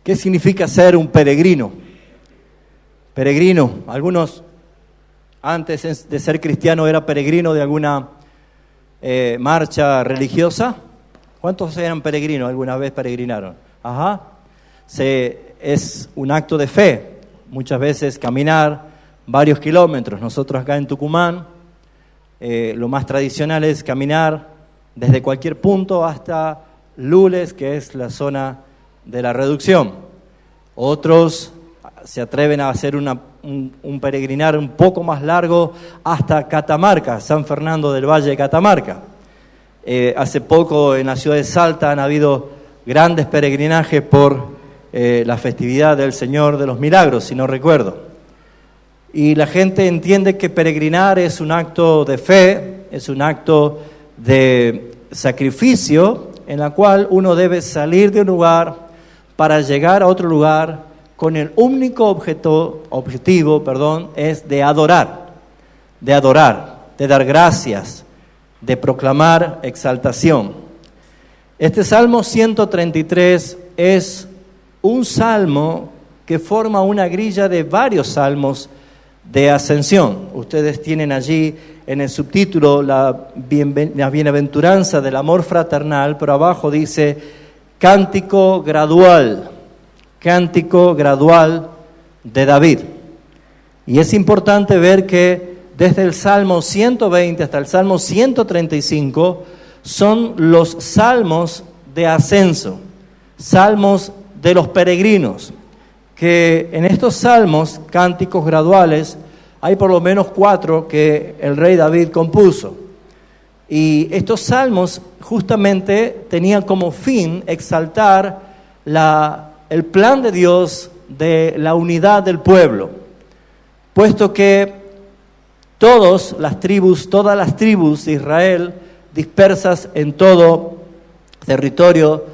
¿Qué significa ser un peregrino? Peregrino, algunos antes de ser cristiano era peregrino de alguna marcha religiosa. ¿Cuántos eran peregrinos? ¿Alguna vez peregrinaron? Ajá. Es un acto de fe, muchas veces caminar varios kilómetros. Nosotros acá en Tucumán, lo más tradicional es caminar desde cualquier punto hasta Lules, que es la zona de la Reducción. Otros se atreven a hacer un peregrinar un poco más largo hasta Catamarca, San Fernando del Valle de Catamarca. Hace poco en la ciudad de Salta han habido grandes peregrinajes por la festividad del Señor de los Milagros, si no recuerdo. Y la gente entiende que peregrinar es un acto de fe, es un acto de sacrificio en la cual uno debe salir de un lugar para llegar a otro lugar con el único objetivo, es de adorar, de dar gracias, de proclamar exaltación. Este Salmo 133 es un salmo que forma una grilla de varios salmos de ascensión. Ustedes tienen allí en el subtítulo la bienaventuranza del amor fraternal, pero abajo dice cántico gradual de David. Y es importante ver que desde el Salmo 120 hasta el Salmo 135 son los salmos de ascenso, salmos de los peregrinos, que en estos salmos, cánticos graduales, hay por lo menos 4 que el rey David compuso. Y estos salmos justamente tenían como fin exaltar el plan de Dios de la unidad del pueblo, puesto que todas las tribus de Israel, dispersas en todo territorio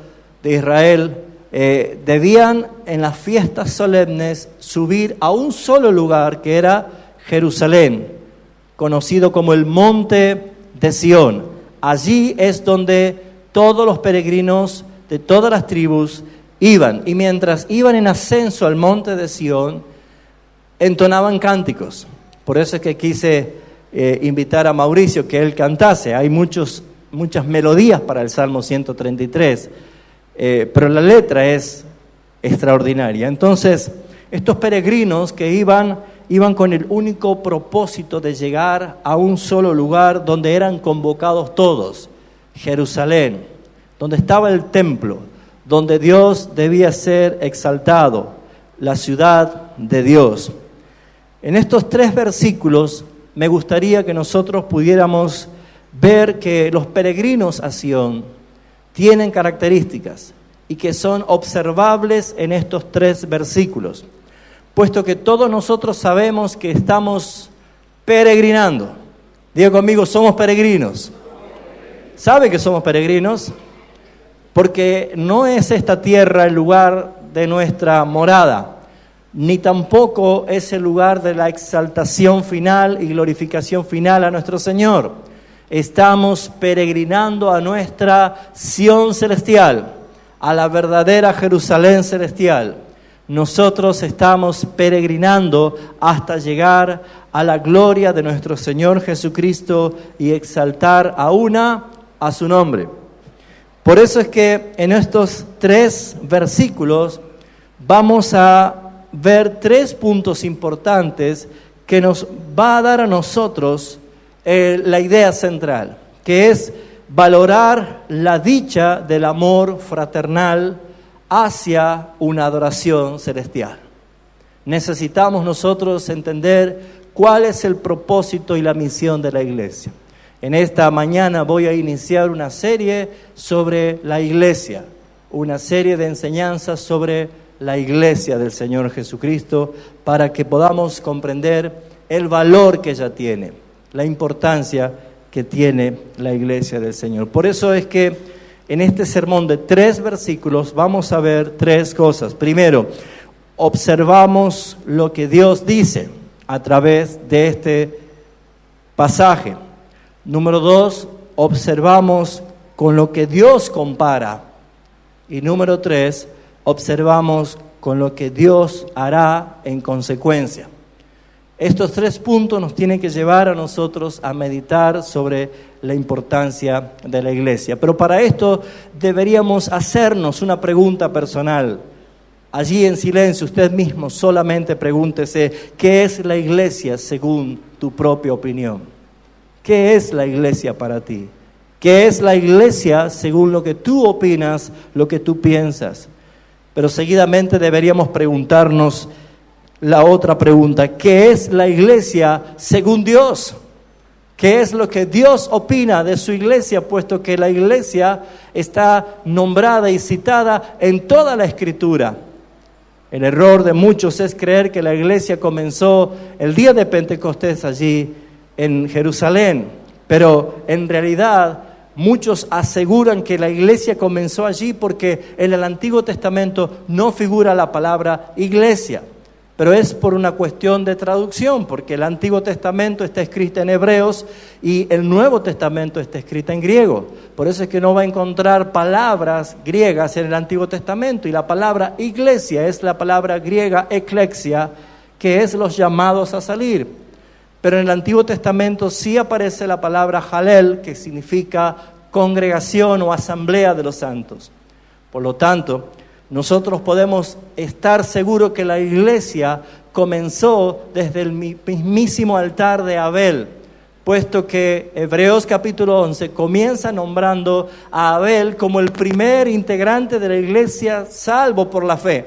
de Israel, debían en las fiestas solemnes subir a un solo lugar que era Jerusalén, conocido como el Monte de Sión. Allí es donde todos los peregrinos de todas las tribus iban, y mientras iban en ascenso al Monte de Sión, entonaban cánticos. Por eso es que quise invitar a Mauricio que él cantase. Hay muchas melodías para el Salmo 133, pero la letra es extraordinaria. Entonces, estos peregrinos que iban con el único propósito de llegar a un solo lugar donde eran convocados todos, Jerusalén, donde estaba el templo, donde Dios debía ser exaltado, la ciudad de Dios. En estos 3 versículos me gustaría que nosotros pudiéramos ver que los peregrinos a Sión tienen características y que son observables en estos 3 versículos, puesto que todos nosotros sabemos que estamos peregrinando. Diga conmigo, somos peregrinos. ¿Sabe que somos peregrinos? Porque no es esta tierra el lugar de nuestra morada, ni tampoco es el lugar de la exaltación final y glorificación final a nuestro Señor. Estamos peregrinando a nuestra Sión celestial, a la verdadera Jerusalén celestial. Nosotros estamos peregrinando hasta llegar a la gloria de nuestro Señor Jesucristo y exaltar a su nombre. Por eso es que en estos 3 versículos vamos a ver 3 puntos importantes que nos va a dar a nosotros la idea central, que es valorar la dicha del amor fraternal hacia una adoración celestial. Necesitamos nosotros entender cuál es el propósito y la misión de la iglesia. En esta mañana voy a iniciar una serie sobre la iglesia, una serie de enseñanzas sobre la iglesia del Señor Jesucristo, para que podamos comprender el valor que ella tiene, la importancia que tiene la iglesia del Señor. Por eso es que en este sermón de 3 versículos vamos a ver 3 cosas. Primero, observamos lo que Dios dice a través de este pasaje. Número 2, observamos con lo que Dios compara. Y número 3, observamos con lo que Dios hará en consecuencia. Estos 3 puntos nos tienen que llevar a nosotros a meditar sobre la importancia de la iglesia. Pero para esto deberíamos hacernos una pregunta personal. Allí en silencio, usted mismo solamente pregúntese, ¿qué es la iglesia según tu propia opinión? ¿Qué es la iglesia para ti? ¿Qué es la iglesia según lo que tú opinas, lo que tú piensas? Pero seguidamente deberíamos preguntarnos la otra pregunta, ¿qué es la iglesia según Dios? ¿Qué es lo que Dios opina de su iglesia? Puesto que la iglesia está nombrada y citada en toda la Escritura. El error de muchos es creer que la iglesia comenzó el día de Pentecostés allí en Jerusalén, pero en realidad muchos aseguran que la iglesia comenzó allí porque en el Antiguo Testamento no figura la palabra iglesia. Pero es por una cuestión de traducción, porque el Antiguo Testamento está escrito en hebreos y el Nuevo Testamento está escrito en griego. Por eso es que no va a encontrar palabras griegas en el Antiguo Testamento. Y la palabra iglesia es la palabra griega eklexia, que es los llamados a salir. Pero en el Antiguo Testamento sí aparece la palabra halel, que significa congregación o asamblea de los santos. Por lo tanto, nosotros podemos estar seguros que la iglesia comenzó desde el mismísimo altar de Abel, puesto que Hebreos capítulo 11 comienza nombrando a Abel como el primer integrante de la iglesia salvo por la fe.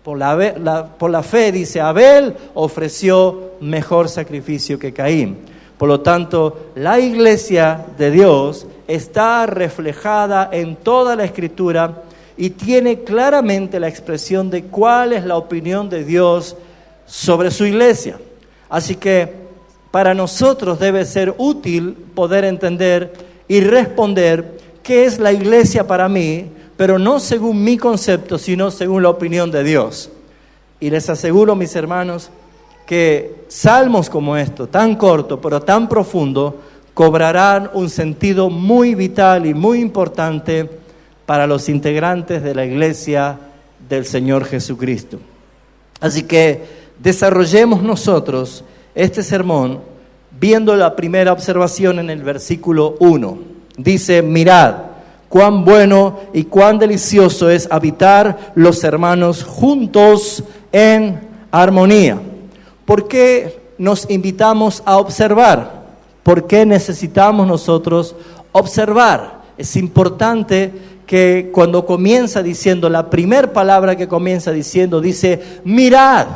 Por la fe, dice, Abel ofreció mejor sacrificio que Caín. Por lo tanto, la iglesia de Dios está reflejada en toda la Escritura y tiene claramente la expresión de cuál es la opinión de Dios sobre su iglesia. Así que para nosotros debe ser útil poder entender y responder qué es la iglesia para mí, pero no según mi concepto, sino según la opinión de Dios. Y les aseguro, mis hermanos, que salmos como esto, tan corto pero tan profundo, cobrarán un sentido muy vital y muy importante para los integrantes de la iglesia del Señor Jesucristo. Así que desarrollemos nosotros este sermón viendo la primera observación en el versículo 1. Dice, mirad, cuán bueno y cuán delicioso es habitar los hermanos juntos en armonía. ¿Por qué nos invitamos a observar? ¿Por qué necesitamos nosotros observar? Es importante que cuando comienza diciendo, la primera palabra que comienza diciendo, dice, mirad.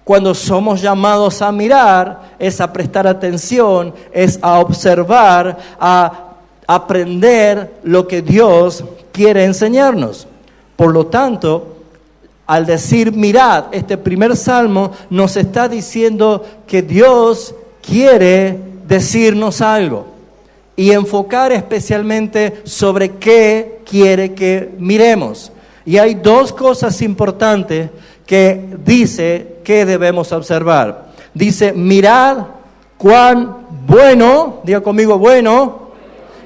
Cuando somos llamados a mirar, es a prestar atención, es a observar, a aprender lo que Dios quiere enseñarnos. Por lo tanto, al decir mirad, este primer salmo nos está diciendo que Dios quiere decirnos algo y enfocar especialmente sobre qué quiere que miremos. Y hay 2 cosas importantes que dice que debemos observar. Dice, mirad cuán bueno, diga conmigo bueno,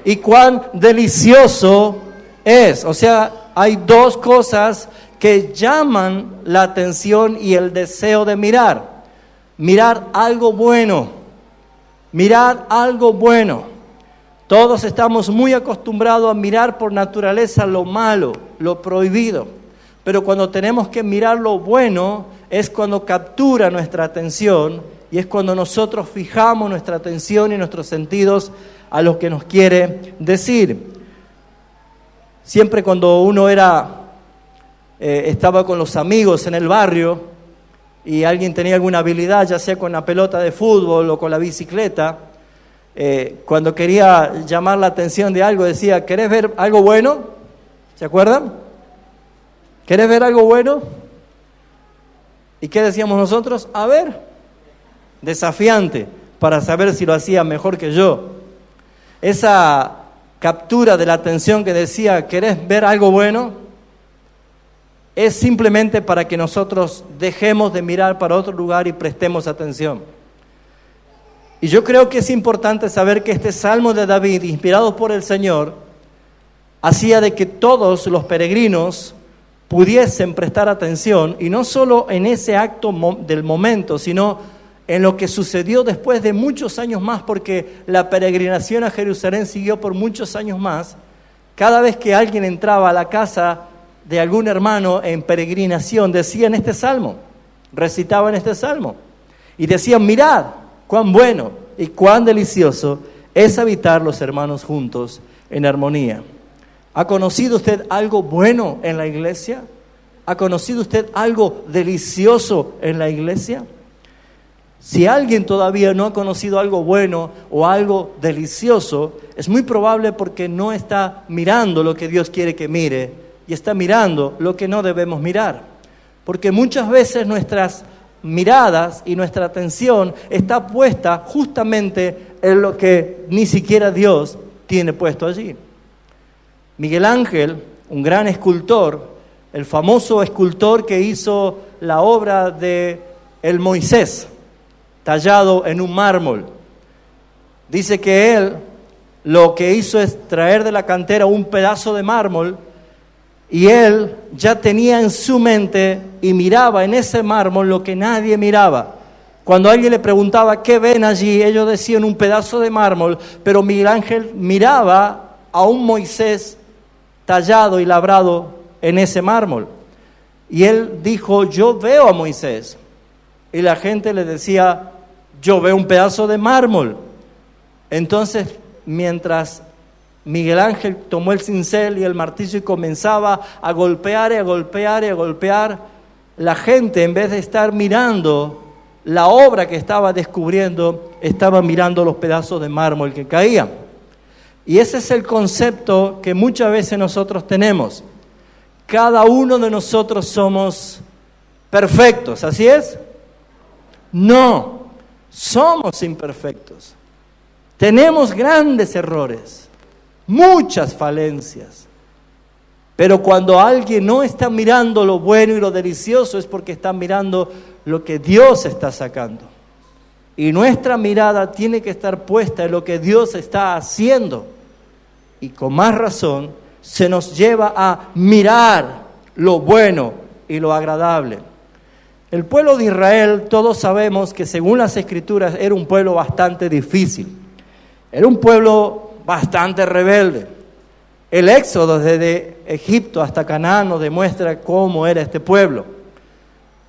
y cuán delicioso es. O sea, hay 2 cosas que llaman la atención y el deseo de mirar. Mirar algo bueno. Mirar algo bueno. Todos estamos muy acostumbrados a mirar por naturaleza lo malo, lo prohibido. Pero cuando tenemos que mirar lo bueno, es cuando captura nuestra atención y es cuando nosotros fijamos nuestra atención y nuestros sentidos a lo que nos quiere decir. Siempre cuando uno estaba con los amigos en el barrio y alguien tenía alguna habilidad, ya sea con la pelota de fútbol o con la bicicleta, cuando quería llamar la atención de algo, decía, ¿querés ver algo bueno? ¿Se acuerdan? ¿Querés ver algo bueno? ¿Y qué decíamos nosotros? A ver, desafiante, para saber si lo hacía mejor que yo. Esa captura de la atención que decía, ¿querés ver algo bueno? Es simplemente para que nosotros dejemos de mirar para otro lugar y prestemos atención. Y yo creo que es importante saber que este Salmo de David, inspirado por el Señor, hacía de que todos los peregrinos pudiesen prestar atención, y no solo en ese acto del momento, sino en lo que sucedió después de muchos años más, porque la peregrinación a Jerusalén siguió por muchos años más. Cada vez que alguien entraba a la casa de algún hermano en peregrinación, decían este salmo, recitaban este salmo, y decían: mirad cuán bueno y cuán delicioso es habitar los hermanos juntos en armonía. ¿Ha conocido usted algo bueno en la iglesia? ¿Ha conocido usted algo delicioso en la iglesia? Si alguien todavía no ha conocido algo bueno o algo delicioso, es muy probable porque no está mirando lo que Dios quiere que mire y está mirando lo que no debemos mirar. Porque muchas veces nuestras miradas y nuestra atención está puesta justamente en lo que ni siquiera Dios tiene puesto allí. Miguel Ángel, un gran escultor, el famoso escultor que hizo la obra de el Moisés, tallado en un mármol, dice que él lo que hizo es traer de la cantera un pedazo de mármol, y él ya tenía en su mente y miraba en ese mármol lo que nadie miraba. Cuando alguien le preguntaba ¿qué ven allí?, ellos decían un pedazo de mármol, pero Miguel Ángel miraba a un Moisés tallado y labrado en ese mármol. Y él dijo: yo veo a Moisés. Y la gente le decía: yo veo un pedazo de mármol. Entonces, mientras Miguel Ángel tomó el cincel y el martillo y comenzaba a golpear y a golpear y a golpear, la gente, en vez de estar mirando la obra que estaba descubriendo, estaba mirando los pedazos de mármol que caían. Y ese es el concepto que muchas veces nosotros tenemos. Cada uno de nosotros somos perfectos, ¿así es? No, somos imperfectos. Tenemos grandes errores, muchas falencias. Pero cuando alguien no está mirando lo bueno y lo delicioso, es porque está mirando lo que Dios está sacando. Y nuestra mirada tiene que estar puesta en lo que Dios está haciendo. Y con más razón se nos lleva a mirar lo bueno y lo agradable. El pueblo de Israel, todos sabemos que según las Escrituras era un pueblo bastante difícil. Era un pueblo bastante rebelde. El éxodo desde Egipto hasta Canaán nos demuestra cómo era este pueblo.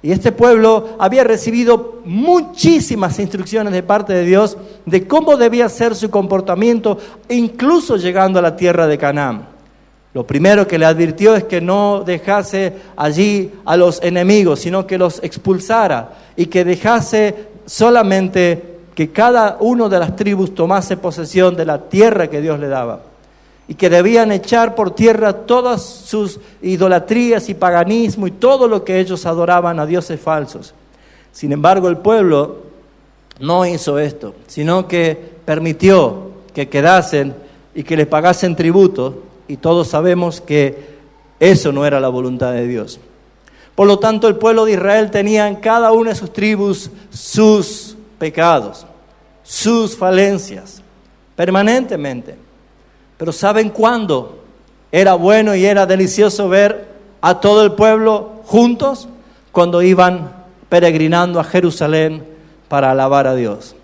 Y este pueblo había recibido muchísimas instrucciones de parte de Dios de cómo debía ser su comportamiento, incluso llegando a la tierra de Canaán. Lo primero que le advirtió es que no dejase allí a los enemigos, sino que los expulsara y que dejase solamente que cada uno de las tribus tomase posesión de la tierra que Dios le daba. Y que debían echar por tierra todas sus idolatrías y paganismo y todo lo que ellos adoraban a dioses falsos. Sin embargo, el pueblo no hizo esto, sino que permitió que quedasen y que les pagasen tributo, y todos sabemos que eso no era la voluntad de Dios. Por lo tanto, el pueblo de Israel tenía en cada una de sus tribus sus pecados, sus falencias, permanentemente. Pero ¿saben cuándo era bueno y era delicioso ver a todo el pueblo juntos? Cuando iban peregrinando a Jerusalén para alabar a Dios.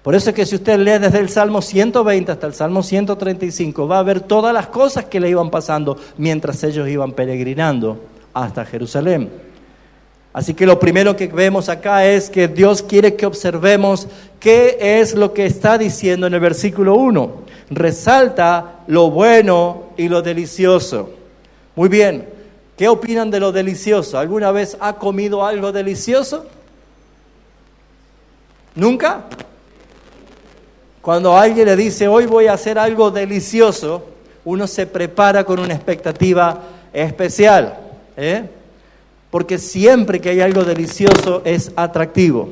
Por eso es que si usted lee desde el Salmo 120 hasta el Salmo 135, va a ver todas las cosas que le iban pasando mientras ellos iban peregrinando hasta Jerusalén. Así que lo primero que vemos acá es que Dios quiere que observemos qué es lo que está diciendo en el versículo 1. Resalta lo bueno y lo delicioso. Muy bien, ¿qué opinan de lo delicioso? ¿Alguna vez ha comido algo delicioso? ¿Nunca? Cuando alguien le dice, hoy voy a hacer algo delicioso, uno se prepara con una expectativa especial, porque siempre que hay algo delicioso es atractivo.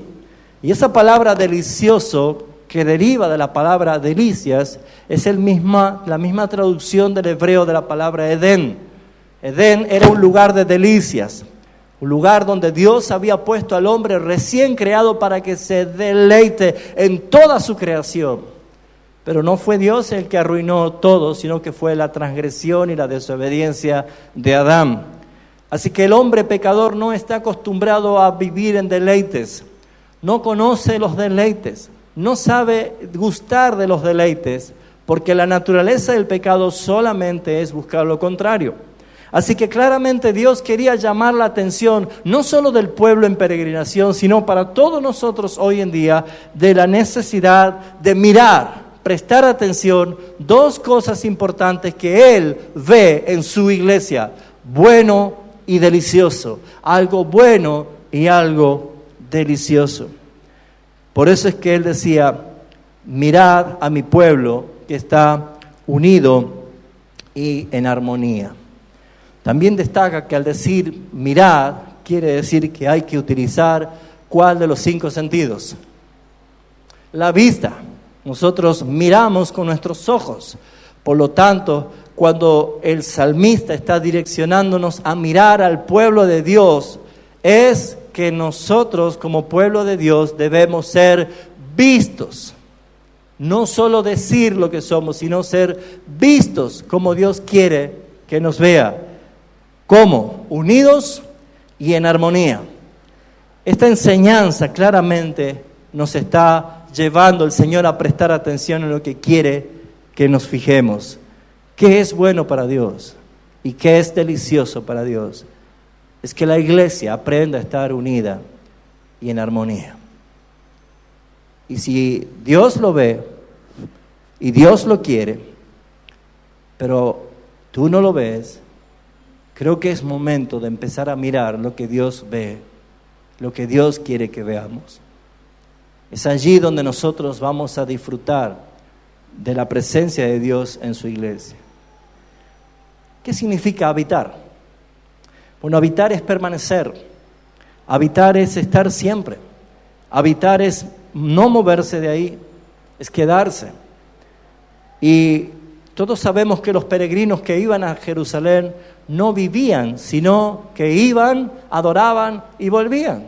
Y esa palabra delicioso, que deriva de la palabra delicias, es la misma traducción del hebreo de la palabra Edén. Edén era un lugar de delicias, un lugar donde Dios había puesto al hombre recién creado para que se deleite en toda su creación. Pero no fue Dios el que arruinó todo, sino que fue la transgresión y la desobediencia de Adán. Así que el hombre pecador no está acostumbrado a vivir en deleites, no conoce los deleites, no sabe gustar de los deleites, porque la naturaleza del pecado solamente es buscar lo contrario. Así que claramente Dios quería llamar la atención, no solo del pueblo en peregrinación, sino para todos nosotros hoy en día, de la necesidad de mirar, prestar atención, dos cosas importantes que Él ve en su iglesia: bueno y delicioso, algo bueno y algo delicioso. Por eso es que Él decía: mirad a mi pueblo que está unido y en armonía. También destaca que al decir mirad, quiere decir que hay que utilizar ¿cuál de los 5 sentidos? La vista. Nosotros miramos con nuestros ojos. Por lo tanto, cuando el salmista está direccionándonos a mirar al pueblo de Dios, es que nosotros como pueblo de Dios debemos ser vistos. No solo decir lo que somos, sino ser vistos como Dios quiere que nos vea. ¿Cómo? Unidos y en armonía. Esta enseñanza claramente nos está llevando el Señor a prestar atención en lo que quiere que nos fijemos. ¿Qué es bueno para Dios? ¿Y qué es delicioso para Dios? Es que la iglesia aprenda a estar unida y en armonía. Y si Dios lo ve y Dios lo quiere, pero tú no lo ves, creo que es momento de empezar a mirar lo que Dios ve, lo que Dios quiere que veamos. Es allí donde nosotros vamos a disfrutar de la presencia de Dios en su iglesia. ¿Qué significa habitar? Bueno, habitar es permanecer. Habitar es estar siempre. Habitar es no moverse de ahí, es quedarse. Y todos sabemos que los peregrinos que iban a Jerusalén no vivían, sino que iban, adoraban y volvían.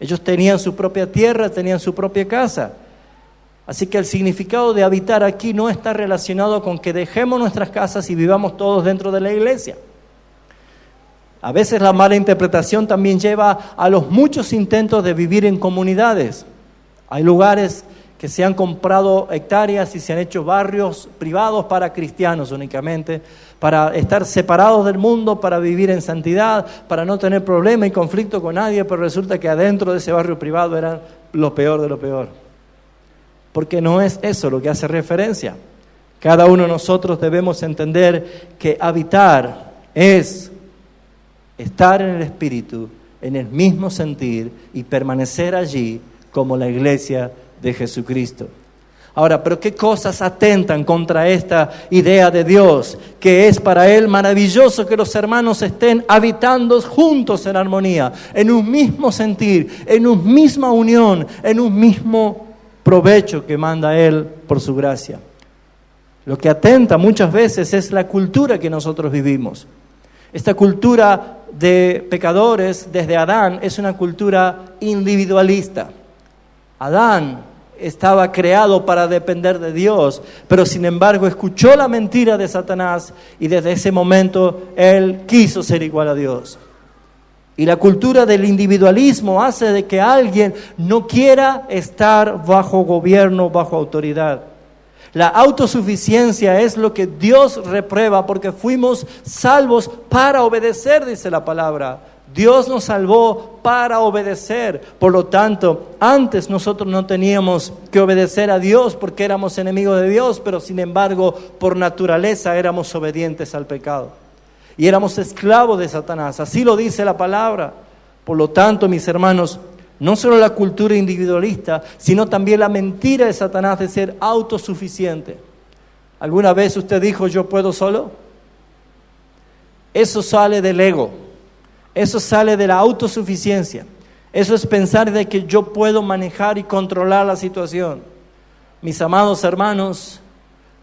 Ellos tenían su propia tierra, tenían su propia casa. Así que el significado de habitar aquí no está relacionado con que dejemos nuestras casas y vivamos todos dentro de la iglesia. A veces la mala interpretación también lleva a los muchos intentos de vivir en comunidades. Hay lugares que se han comprado hectáreas y se han hecho barrios privados para cristianos únicamente, para estar separados del mundo, para vivir en santidad, para no tener problema y conflicto con nadie, pero resulta que adentro de ese barrio privado eran lo peor de lo peor. Porque no es eso lo que hace referencia. Cada uno de nosotros debemos entender que habitar es estar en el Espíritu, en el mismo sentir y permanecer allí como la iglesia de Jesucristo. Ahora, ¿pero qué cosas atentan contra esta idea de Dios? Que es para Él maravilloso que los hermanos estén habitando juntos en armonía, en un mismo sentir, en una misma unión, en un mismo provecho que manda Él por su gracia. Lo que atenta muchas veces es la cultura que nosotros vivimos. Esta cultura de pecadores desde Adán es una cultura individualista. Adán estaba creado para depender de Dios, pero sin embargo escuchó la mentira de Satanás y desde ese momento él quiso ser igual a Dios. Y la cultura del individualismo hace de que alguien no quiera estar bajo gobierno, bajo autoridad. La autosuficiencia es lo que Dios reprueba porque fuimos salvos para obedecer, dice la palabra. Dios nos salvó para obedecer. Por lo tanto, antes nosotros no teníamos que obedecer a Dios porque éramos enemigos de Dios, pero sin embargo, por naturaleza éramos obedientes al pecado. Y éramos esclavos de Satanás. Así lo dice la palabra. Por lo tanto, mis hermanos, no solo la cultura individualista, sino también la mentira de Satanás de ser autosuficiente. ¿Alguna vez usted dijo, yo puedo solo? Eso sale del ego. Eso sale de la autosuficiencia. Eso es pensar de que yo puedo manejar y controlar la situación. Mis amados hermanos,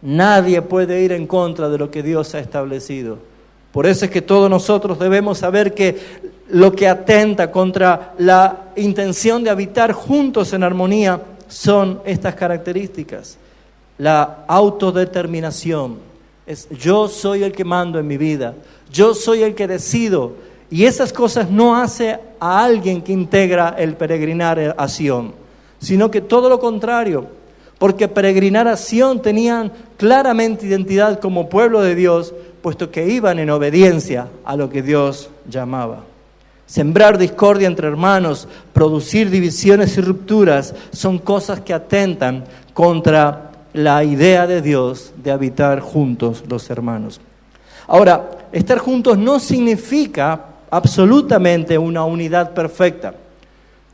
nadie puede ir en contra de lo que Dios ha establecido. Por eso es que todos nosotros debemos saber que lo que atenta contra la intención de habitar juntos en armonía son estas características. La autodeterminación. Es yo soy el que mando en mi vida. Yo soy el que decido. Y esas cosas no hace a alguien que integra el peregrinar a Sión, sino que todo lo contrario, porque peregrinar a Sión tenían claramente identidad como pueblo de Dios, puesto que iban en obediencia a lo que Dios llamaba. Sembrar discordia entre hermanos, producir divisiones y rupturas, son cosas que atentan contra la idea de Dios de habitar juntos los hermanos. Ahora, estar juntos no significa absolutamente una unidad perfecta.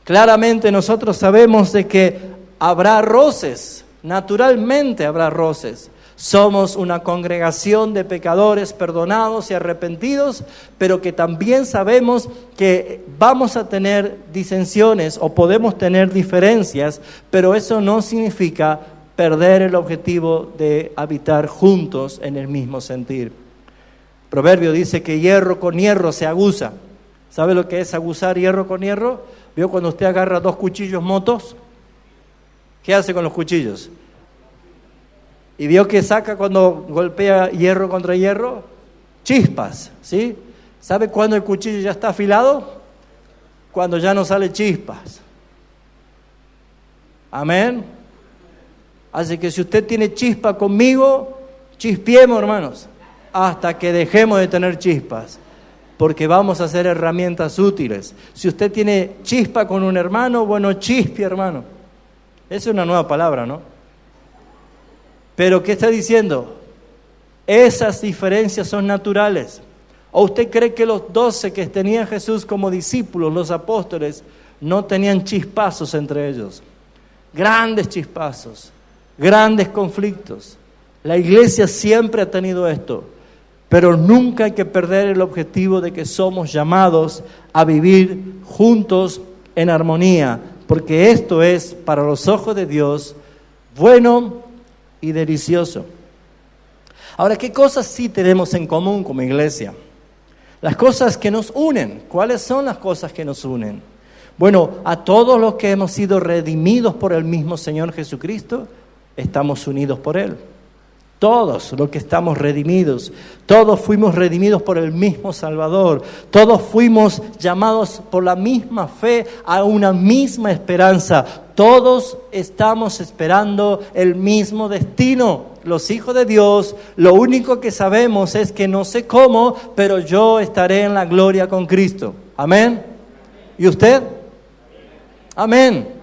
Claramente nosotros sabemos de que habrá roces, naturalmente habrá roces. Somos una congregación de pecadores perdonados y arrepentidos, pero que también sabemos que vamos a tener disensiones o podemos tener diferencias, pero eso no significa perder el objetivo de habitar juntos en el mismo sentir. Proverbio dice que hierro con hierro se aguza. ¿Sabe lo que es aguzar hierro con hierro? ¿Vio cuando usted agarra 2 cuchillos motos? ¿Qué hace con los cuchillos? ¿Y vio que saca cuando golpea hierro contra hierro? Chispas, ¿sí? ¿Sabe cuándo el cuchillo ya está afilado? Cuando ya no sale chispas. Amén. Así que si usted tiene chispa conmigo, chispiemos, hermanos, hasta que dejemos de tener chispas, porque vamos a hacer herramientas útiles. Si usted tiene chispa con un hermano, bueno, chispe, hermano. Esa es una nueva palabra, ¿no? Pero ¿qué está diciendo? Esas diferencias son naturales. ¿O usted cree que los 12 que tenía Jesús como discípulos, los apóstoles, no tenían chispazos entre ellos? Grandes chispazos, grandes conflictos. La iglesia siempre ha tenido esto, pero nunca hay que perder el objetivo de que somos llamados a vivir juntos en armonía, porque esto es, para los ojos de Dios, bueno y delicioso. Ahora, ¿qué cosas sí tenemos en común como iglesia? Las cosas que nos unen. ¿Cuáles son las cosas que nos unen? Bueno, a todos los que hemos sido redimidos por el mismo Señor Jesucristo, estamos unidos por Él. Todos los que estamos redimidos, todos fuimos redimidos por el mismo Salvador, todos fuimos llamados por la misma fe a una misma esperanza, todos estamos esperando el mismo destino. Los hijos de Dios, lo único que sabemos es que no sé cómo, pero yo estaré en la gloria con Cristo. Amén. ¿Y usted? Amén.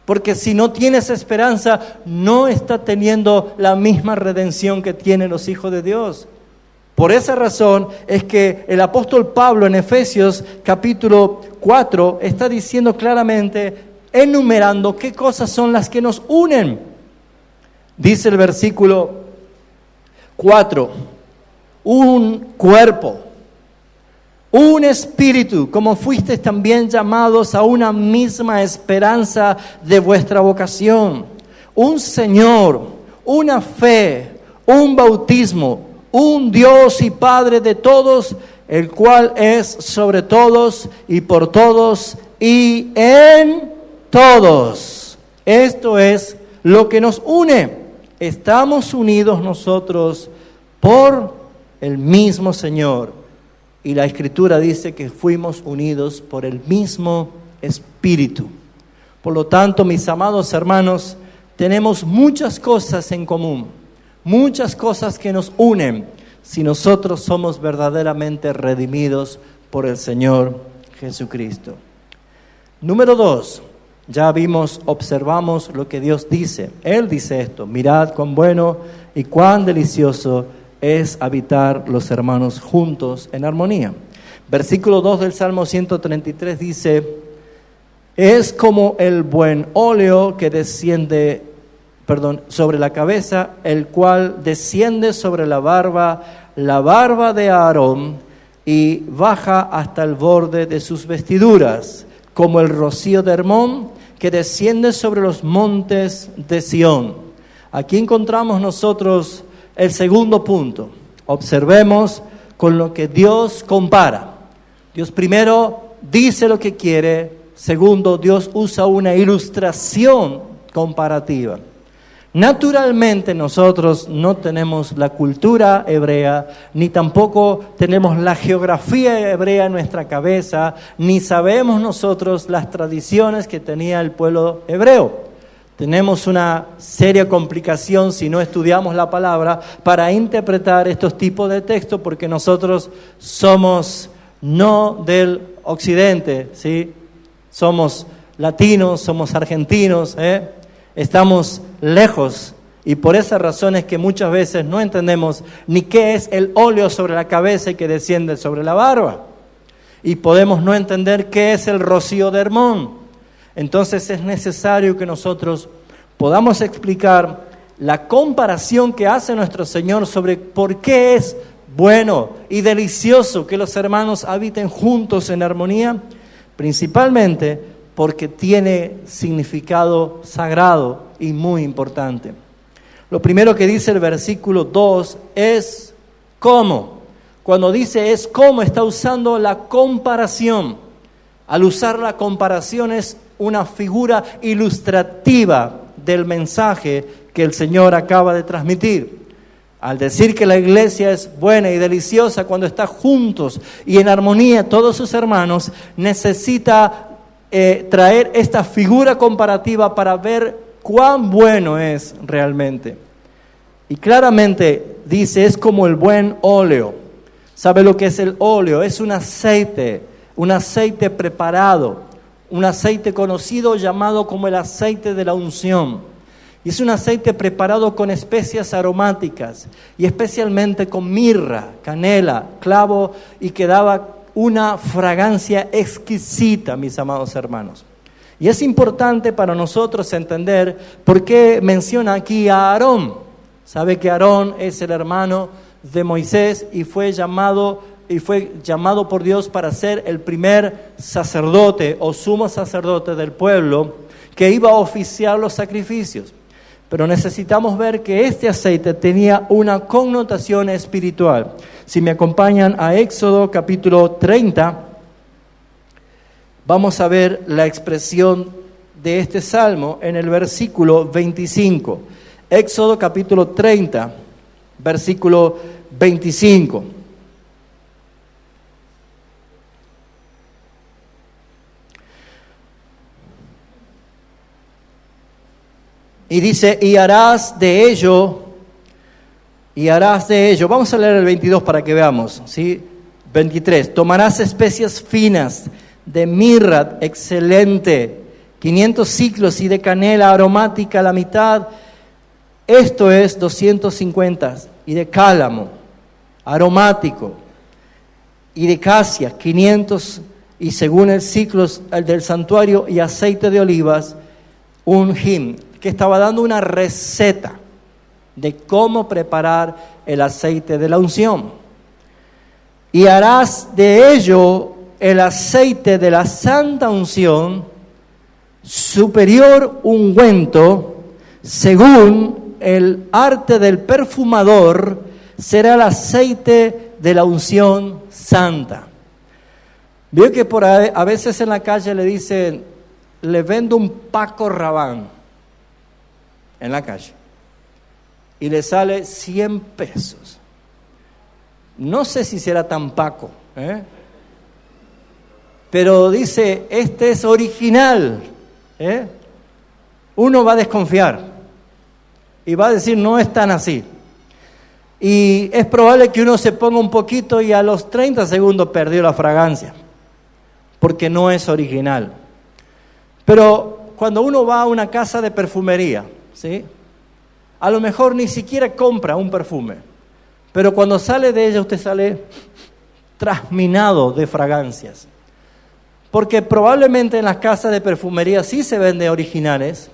Porque si no tiene esa esperanza, no está teniendo la misma redención que tienen los hijos de Dios. Por esa razón es que el apóstol Pablo en Efesios capítulo 4 está diciendo claramente, enumerando qué cosas son las que nos unen. Dice el versículo 4, un cuerpo, un espíritu, como fuisteis también llamados a una misma esperanza de vuestra vocación, un Señor, una fe, un bautismo, un Dios y Padre de todos, el cual es sobre todos y por todos y en todos. Esto es lo que nos une. Estamos unidos nosotros por el mismo Señor. Y la Escritura dice que fuimos unidos por el mismo Espíritu. Por lo tanto, mis amados hermanos, tenemos muchas cosas en común, muchas cosas que nos unen si nosotros somos verdaderamente redimidos por el Señor Jesucristo. Número 2, ya observamos lo que Dios dice. Él dice esto, mirad cuán bueno y cuán delicioso es habitar los hermanos juntos en armonía. Versículo 2 del Salmo 133 dice, es como el buen óleo que desciende, sobre la cabeza, el cual desciende sobre la barba de Aarón y baja hasta el borde de sus vestiduras, como el rocío de Hermón que desciende sobre los montes de Sión. Aquí encontramos nosotros el segundo punto. Observemos con lo que Dios compara. Dios primero dice lo que quiere. Segundo, Dios usa una ilustración comparativa. Naturalmente nosotros no tenemos la cultura hebrea, ni tampoco tenemos la geografía hebrea en nuestra cabeza, ni sabemos nosotros las tradiciones que tenía el pueblo hebreo. Tenemos una seria complicación si no estudiamos la palabra para interpretar estos tipos de textos, porque nosotros somos no del occidente, ¿sí? Somos latinos, somos argentinos, estamos lejos, y por esas razones que muchas veces no entendemos ni qué es el óleo sobre la cabeza y que desciende sobre la barba, y podemos no entender qué es el rocío de Hermón. Entonces es necesario que nosotros podamos explicar la comparación que hace nuestro Señor sobre por qué es bueno y delicioso que los hermanos habiten juntos en armonía, principalmente porque tiene significado sagrado y muy importante. Lo primero que dice el versículo 2 es cómo. Cuando dice es cómo, está usando la comparación. Al usar la comparación es una figura ilustrativa del mensaje que el Señor acaba de transmitir. Al decir que la iglesia es buena y deliciosa cuando está juntos y en armonía todos sus hermanos, necesita traer esta figura comparativa para ver cuán bueno es realmente. Y claramente dice, es como el buen óleo. ¿Sabe lo que es el óleo? Es un aceite preparado, un aceite conocido llamado como el aceite de la unción. Y es un aceite preparado con especias aromáticas y especialmente con mirra, canela, clavo, y que daba una fragancia exquisita, mis amados hermanos. Y es importante para nosotros entender por qué menciona aquí a Aarón. Sabe que Aarón es el hermano de Moisés y fue llamado por Dios para ser el primer sacerdote o sumo sacerdote del pueblo que iba a oficiar los sacrificios. Pero necesitamos ver que este aceite tenía una connotación espiritual. Si me acompañan a Éxodo capítulo 30, vamos a ver la expresión de este salmo en el versículo 25. Éxodo capítulo 30, versículo 25. Y dice, y harás de ello, vamos a leer el 22 para que veamos, ¿sí? 23, tomarás especias finas de mirra excelente, 500 siclos, y de canela aromática la mitad, esto es 250, y de cálamo aromático, y de casia 500, y según el ciclo del santuario, y aceite de olivas, un hin, que estaba dando una receta de cómo preparar el aceite de la unción. Y harás de ello el aceite de la santa unción, superior ungüento, según el arte del perfumador, será el aceite de la unción santa. Veo que a veces en la calle le dicen, le vendo un Paco Rabanne en la calle y le sale 100 pesos. No sé si será tan Paco, pero dice, este es original. Uno va a desconfiar y va a decir, no es tan así. Y es probable que uno se ponga un poquito y a los 30 segundos perdió la fragancia, porque no es original. Pero cuando uno va a una casa de perfumería, ¿sí? A lo mejor ni siquiera compra un perfume, pero cuando sale de ella usted sale trasminado de fragancias. Porque probablemente en las casas de perfumería sí se venden originales,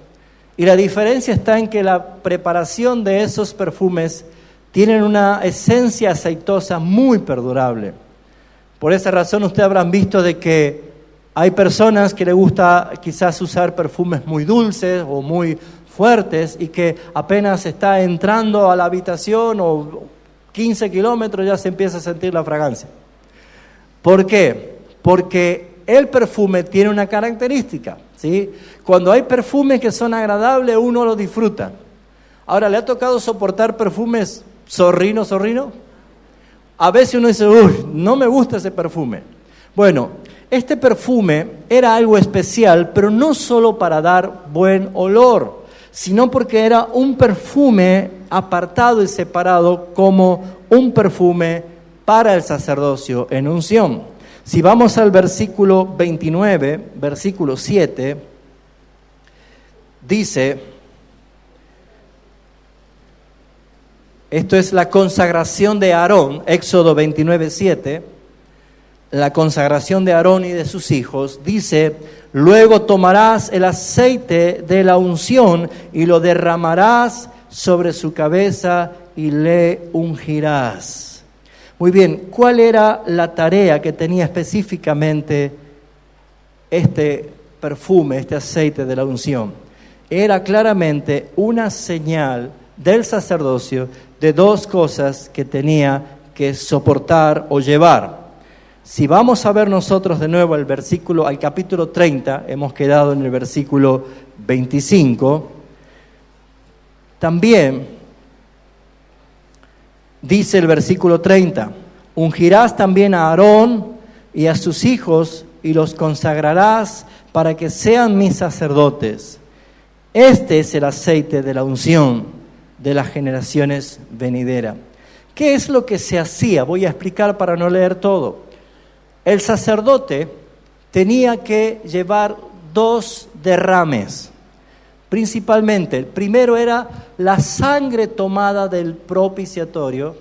y la diferencia está en que la preparación de esos perfumes tienen una esencia aceitosa muy perdurable. Por esa razón ustedes habrán visto de que hay personas que les gusta quizás usar perfumes muy dulces o muy fuertes y que apenas está entrando a la habitación o 15 kilómetros ya se empieza a sentir la fragancia. ¿Por qué? Porque el perfume tiene una característica, ¿sí? Cuando hay perfumes que son agradables, uno los disfruta. Ahora, ¿le ha tocado soportar perfumes zorrino? A veces uno dice, uy, no me gusta ese perfume. Bueno, este perfume era algo especial, pero no solo para dar buen olor, sino porque era un perfume apartado y separado como un perfume para el sacerdocio en unción. Si vamos al versículo 29, versículo 7, dice, esto es la consagración de Aarón, Éxodo 29, 7, la consagración de Aarón y de sus hijos, dice, luego tomarás el aceite de la unción y lo derramarás sobre su cabeza y le ungirás. Muy bien, ¿cuál era la tarea que tenía específicamente este perfume, este aceite de la unción? Era claramente una señal del sacerdocio de dos cosas que tenía que soportar o llevar. Si vamos a ver nosotros de nuevo al capítulo 30, hemos quedado en el versículo 25, también dice el versículo 30, ungirás también a Aarón y a sus hijos y los consagrarás para que sean mis sacerdotes. Este es el aceite de la unción de las generaciones venideras. ¿Qué es lo que se hacía? Voy a explicar para no leer todo. El sacerdote tenía que llevar dos derrames, principalmente. El primero era la sangre tomada del propiciatorio,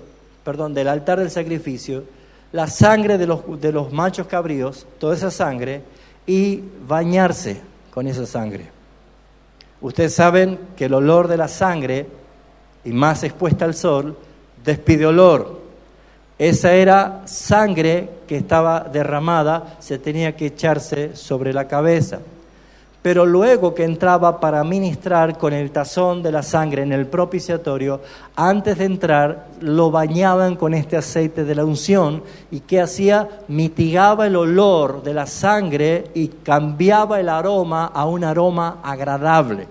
del altar del sacrificio, la sangre de los machos cabríos, toda esa sangre, y bañarse con esa sangre. Ustedes saben que el olor de la sangre, y más expuesta al sol, despide olor. Esa era sangre que estaba derramada, se tenía que echarse sobre la cabeza. Pero luego que entraba para ministrar con el tazón de la sangre en el propiciatorio, antes de entrar lo bañaban con este aceite de la unción. ¿Y qué hacía? Mitigaba el olor de la sangre y cambiaba el aroma a un aroma agradable.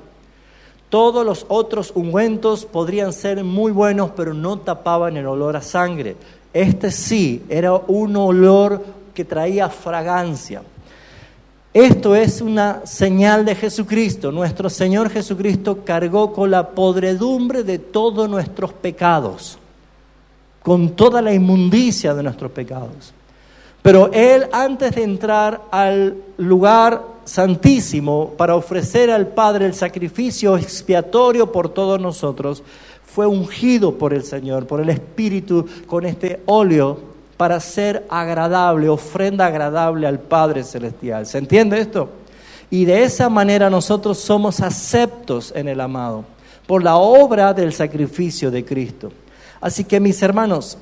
Todos los otros ungüentos podrían ser muy buenos, pero no tapaban el olor a sangre. Este sí, era un olor que traía fragancia. Esto es una señal de Jesucristo. Nuestro Señor Jesucristo cargó con la podredumbre de todos nuestros pecados, con toda la inmundicia de nuestros pecados. Pero Él, antes de entrar al lugar santísimo para ofrecer al Padre el sacrificio expiatorio por todos nosotros, fue ungido por el Señor, por el Espíritu, con este óleo para ser agradable, ofrenda agradable al Padre Celestial. ¿Se entiende esto? Y de esa manera nosotros somos aceptos en el amado, por la obra del sacrificio de Cristo. Así que, mis hermanos,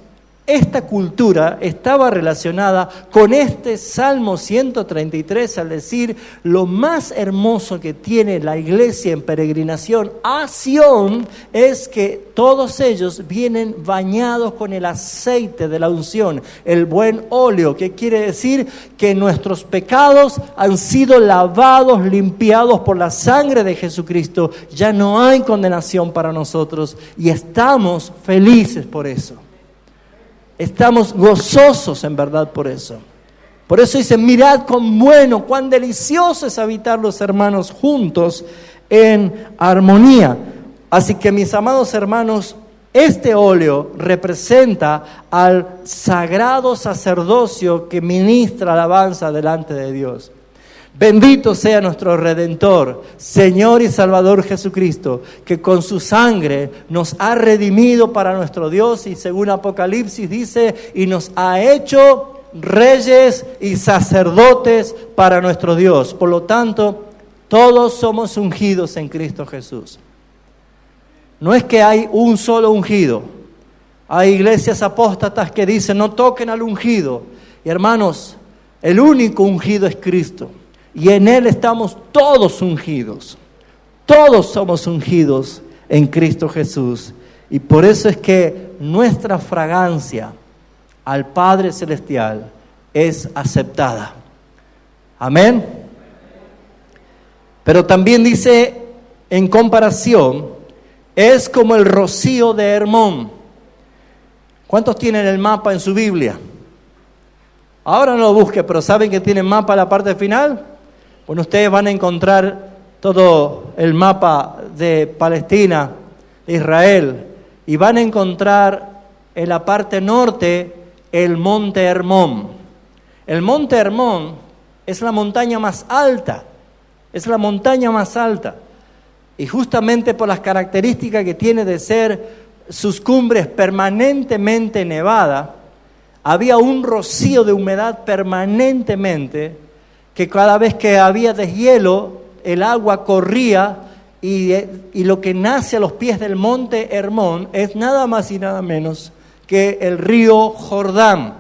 esta cultura estaba relacionada con este Salmo 133 al decir lo más hermoso que tiene la iglesia en peregrinación a Sión es que todos ellos vienen bañados con el aceite de la unción, el buen óleo, que quiere decir que nuestros pecados han sido lavados, limpiados por la sangre de Jesucristo. Ya no hay condenación para nosotros y estamos felices por eso. Estamos gozosos en verdad por eso. Por eso dice, mirad cuán bueno, cuán delicioso es habitar los hermanos juntos en armonía. Así que, mis amados hermanos, este óleo representa al sagrado sacerdocio que ministra alabanza delante de Dios. Bendito sea nuestro Redentor, Señor y Salvador Jesucristo, que con su sangre nos ha redimido para nuestro Dios y según Apocalipsis dice, y nos ha hecho reyes y sacerdotes para nuestro Dios. Por lo tanto, todos somos ungidos en Cristo Jesús. No es que hay un solo ungido. Hay iglesias apóstatas que dicen, no toquen al ungido. Y hermanos, el único ungido es Cristo. Y en Él estamos todos ungidos. Todos somos ungidos en Cristo Jesús. Y por eso es que nuestra fragancia al Padre Celestial es aceptada. Amén. Pero también dice, en comparación, es como el rocío de Hermón. ¿Cuántos tienen el mapa en su Biblia? Ahora no lo busque, pero ¿saben que tienen mapa a la parte final? Bueno, ustedes van a encontrar todo el mapa de Palestina, de Israel, y van a encontrar en la parte norte el monte Hermón. El monte Hermón es la montaña más alta, es la montaña más alta. Y justamente por las características que tiene de ser sus cumbres permanentemente nevadas, había un rocío de humedad permanentemente, que cada vez que había deshielo, el agua corría y lo que nace a los pies del monte Hermón es nada más y nada menos que el río Jordán.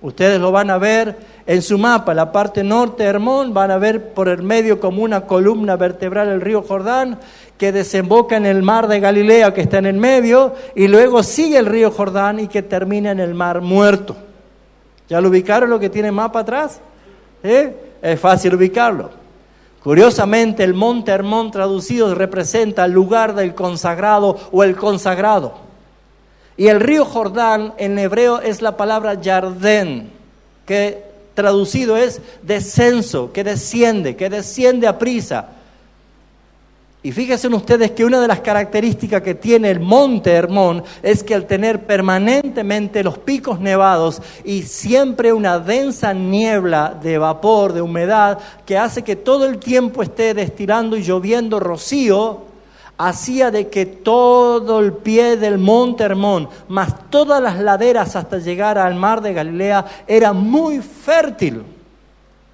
Ustedes lo van a ver en su mapa, la parte norte de Hermón, van a ver por el medio como una columna vertebral el río Jordán, que desemboca en el mar de Galilea que está en el medio, y luego sigue el río Jordán y que termina en el mar Muerto. ¿Ya lo ubicaron lo que tiene mapa atrás? Es fácil ubicarlo. Curiosamente, el monte Hermón traducido representa el lugar del consagrado o el consagrado. Y el río Jordán en hebreo es la palabra Yardén, que traducido es descenso, que desciende a prisa. Y fíjense ustedes que una de las características que tiene el monte Hermón es que al tener permanentemente los picos nevados y siempre una densa niebla de vapor, de humedad, que hace que todo el tiempo esté destilando y lloviendo rocío, hacía de que todo el pie del monte Hermón, más todas las laderas hasta llegar al mar de Galilea, era muy fértil,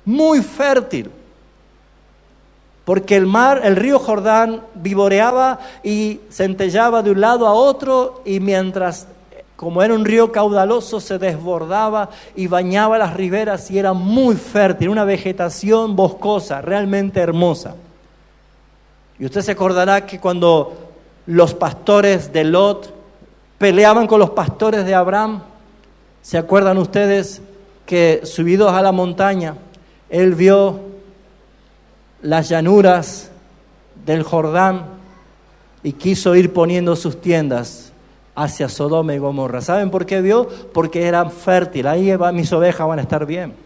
muy fértil. Porque el río Jordán vivoreaba y centelleaba de un lado a otro, y mientras, como era un río caudaloso, se desbordaba y bañaba las riberas, y era muy fértil, una vegetación boscosa, realmente hermosa. Y usted se acordará que cuando los pastores de Lot peleaban con los pastores de Abraham, ¿se acuerdan ustedes que subidos a la montaña, él vio las llanuras del Jordán y quiso ir poniendo sus tiendas hacia Sodoma y Gomorra? ¿Saben por qué vio? Porque eran fértiles, ahí mis ovejas van a estar bien.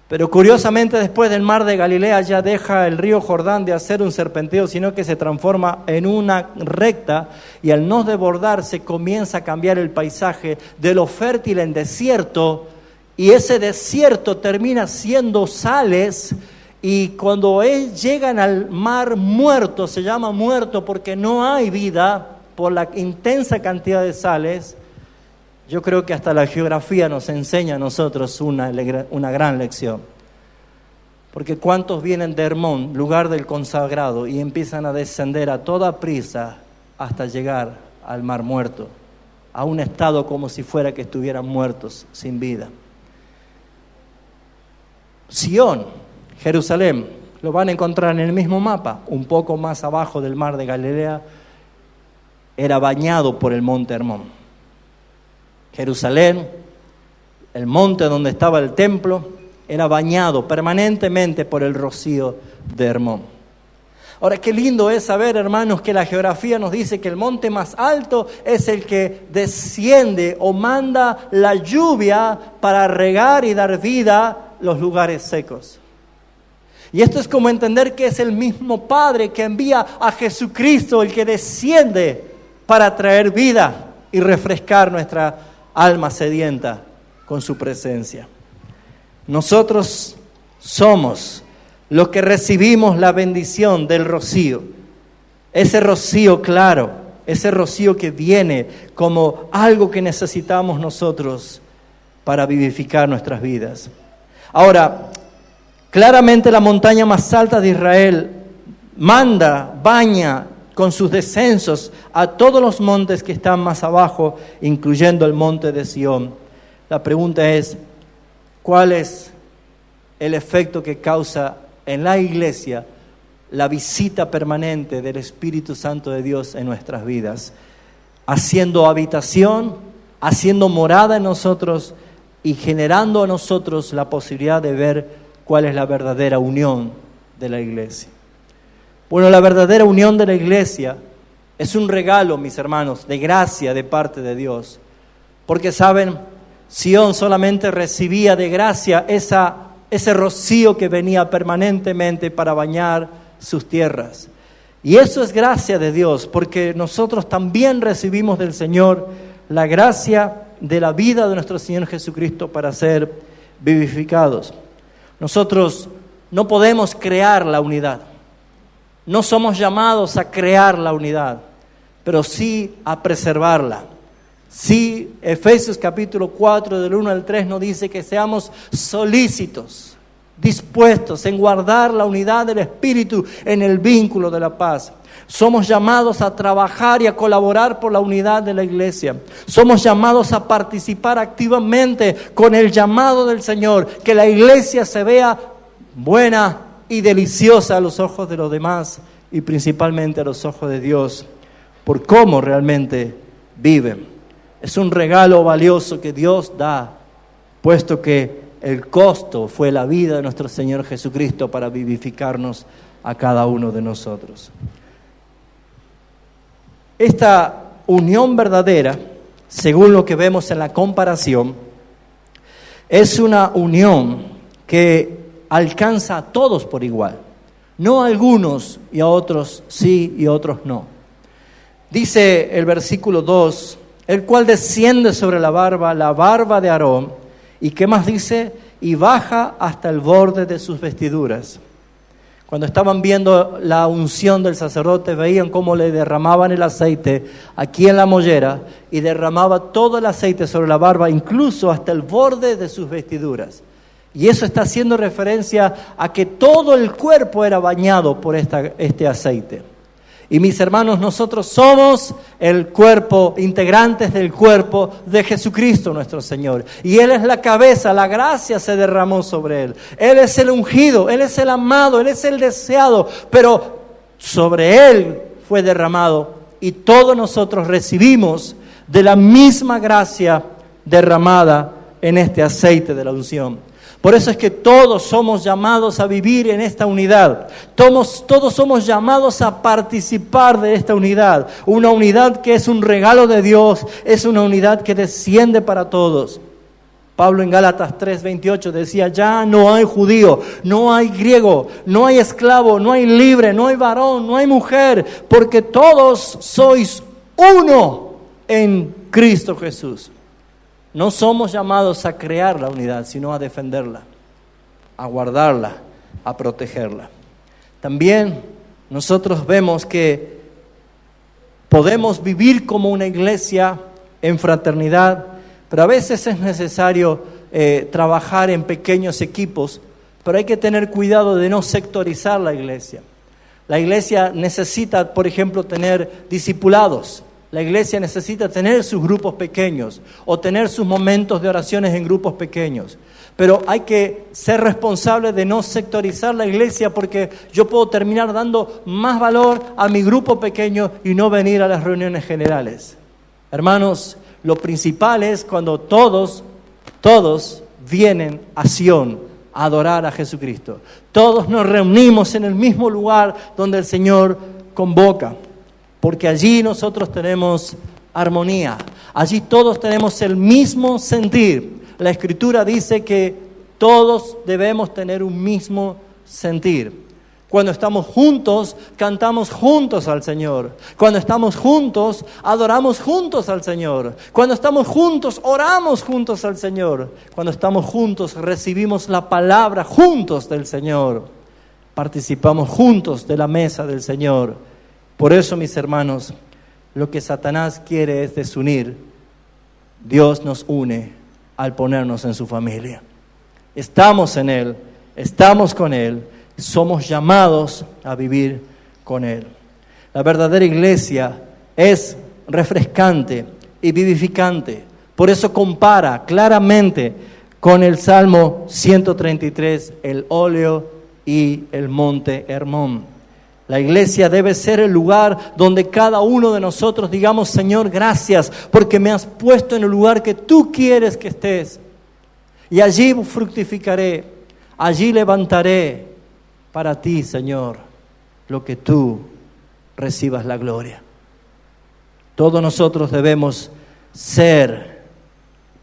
Pero curiosamente, después del mar de Galilea ya deja el río Jordán de hacer un serpenteo, sino que se transforma en una recta, y al no desbordarse comienza a cambiar el paisaje de lo fértil en desierto, y ese desierto termina siendo sales. Y cuando llegan al mar Muerto, se llama muerto porque no hay vida por la intensa cantidad de sales. Yo creo que hasta la geografía nos enseña a nosotros una gran lección. Porque ¿cuántos vienen de Hermón, lugar del consagrado, y empiezan a descender a toda prisa hasta llegar al mar Muerto, a un estado como si fuera que estuvieran muertos, sin vida? Sión, Jerusalén, lo van a encontrar en el mismo mapa, un poco más abajo del mar de Galilea, era bañado por el monte Hermón. Jerusalén, el monte donde estaba el templo, era bañado permanentemente por el rocío de Hermón. Ahora, qué lindo es saber, hermanos, que la geografía nos dice que el monte más alto es el que desciende o manda la lluvia para regar y dar vida a los lugares secos. Y esto es como entender que es el mismo Padre que envía a Jesucristo, el que desciende para traer vida y refrescar nuestra alma sedienta con su presencia. Nosotros somos los que recibimos la bendición del rocío. Ese rocío claro, ese rocío que viene como algo que necesitamos nosotros para vivificar nuestras vidas. Ahora, claramente la montaña más alta de Israel baña con sus descensos a todos los montes que están más abajo, incluyendo el monte de Sión. La pregunta es, ¿cuál es el efecto que causa en la iglesia la visita permanente del Espíritu Santo de Dios en nuestras vidas? Haciendo habitación, haciendo morada en nosotros y generando a nosotros la posibilidad de ver cuál es la verdadera unión de la iglesia. Bueno, la verdadera unión de la iglesia Es un regalo, mis hermanos, de gracia de parte de Dios. Porque saben, Sión solamente recibía de gracia ese rocío que venía permanentemente para bañar sus tierras. Y eso es gracia de Dios, porque nosotros también recibimos del Señor la gracia de la vida de nuestro Señor Jesucristo para ser vivificados. Nosotros no podemos crear la unidad. No somos llamados a crear la unidad, pero sí a preservarla. Sí, Efesios capítulo 4 del 1 al 3 nos dice que seamos solícitos, dispuestos en guardar la unidad del Espíritu en el vínculo de la paz. Somos llamados a trabajar y a colaborar por la unidad de la iglesia. Somos llamados a participar activamente con el llamado del Señor, que la iglesia se vea buena y deliciosa a los ojos de los demás y principalmente a los ojos de Dios, por cómo realmente viven. Es un regalo valioso que Dios da, puesto que el costo fue la vida de nuestro Señor Jesucristo para vivificarnos a cada uno de nosotros. Esta unión verdadera, según lo que vemos en la comparación, es una unión que alcanza a todos por igual, no a algunos y a otros sí y a otros no. Dice el versículo 2, el cual desciende sobre la barba de Aarón, y ¿qué más dice? Y baja hasta el borde de sus vestiduras. Cuando estaban viendo la unción del sacerdote, veían cómo le derramaban el aceite aquí en la mollera y derramaba todo el aceite sobre la barba, incluso hasta el borde de sus vestiduras. Y eso está haciendo referencia a que todo el cuerpo era bañado por este aceite. Y mis hermanos, nosotros somos el cuerpo, integrantes del cuerpo de Jesucristo nuestro Señor. Y Él es la cabeza, la gracia se derramó sobre Él. Él es el ungido, Él es el amado, Él es el deseado. Pero sobre Él fue derramado y todos nosotros recibimos de la misma gracia derramada en este aceite de la unción. Por eso es que todos somos llamados a vivir en esta unidad. Todos somos llamados a participar de esta unidad. Una unidad que es un regalo de Dios, es una unidad que desciende para todos. Pablo en Gálatas 3:28 decía, ya no hay judío, no hay griego, no hay esclavo, no hay libre, no hay varón, no hay mujer, porque todos sois uno en Cristo Jesús. No somos llamados a crear la unidad, sino a defenderla, a guardarla, a protegerla. También nosotros vemos que podemos vivir como una iglesia en fraternidad, pero a veces es necesario trabajar en pequeños equipos, pero hay que tener cuidado de no sectorizar la iglesia. La iglesia necesita, por ejemplo, tener discipulados. La iglesia necesita tener sus grupos pequeños o tener sus momentos de oraciones en grupos pequeños. Pero hay que ser responsable de no sectorizar la iglesia, porque yo puedo terminar dando más valor a mi grupo pequeño y no venir a las reuniones generales. Hermanos, lo principal es cuando todos vienen a Sión a adorar a Jesucristo. Todos nos reunimos en el mismo lugar donde el Señor convoca. Porque allí nosotros tenemos armonía, allí todos tenemos el mismo sentir. La Escritura dice que todos debemos tener un mismo sentir. Cuando estamos juntos, cantamos juntos al Señor. Cuando estamos juntos, adoramos juntos al Señor. Cuando estamos juntos, oramos juntos al Señor. Cuando estamos juntos, recibimos la palabra juntos del Señor. Participamos juntos de la mesa del Señor. Por eso, mis hermanos, lo que Satanás quiere es desunir. Dios nos une al ponernos en su familia. Estamos en Él, estamos con Él, somos llamados a vivir con Él. La verdadera iglesia es refrescante y vivificante. Por eso compara claramente con el Salmo 133, el óleo y el monte Hermón. La iglesia debe ser el lugar donde cada uno de nosotros digamos, Señor, gracias, porque me has puesto en el lugar que tú quieres que estés. Y allí fructificaré, allí levantaré para ti, Señor, lo que tú recibas la gloria. Todos nosotros debemos ser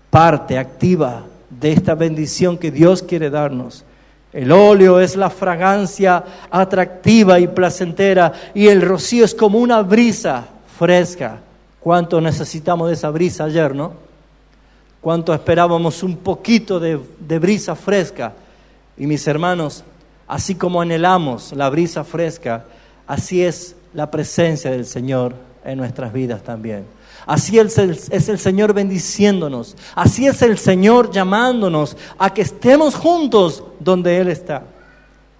parte activa de esta bendición que Dios quiere darnos. El óleo es la fragancia atractiva y placentera, y el rocío es como una brisa fresca. ¿Cuánto necesitamos de esa brisa ayer, no? ¿Cuánto esperábamos un poquito de brisa fresca? Y mis hermanos, así como anhelamos la brisa fresca, así es la presencia del Señor en nuestras vidas también. Así es el Señor bendiciéndonos. Así es el Señor llamándonos a que estemos juntos donde Él está.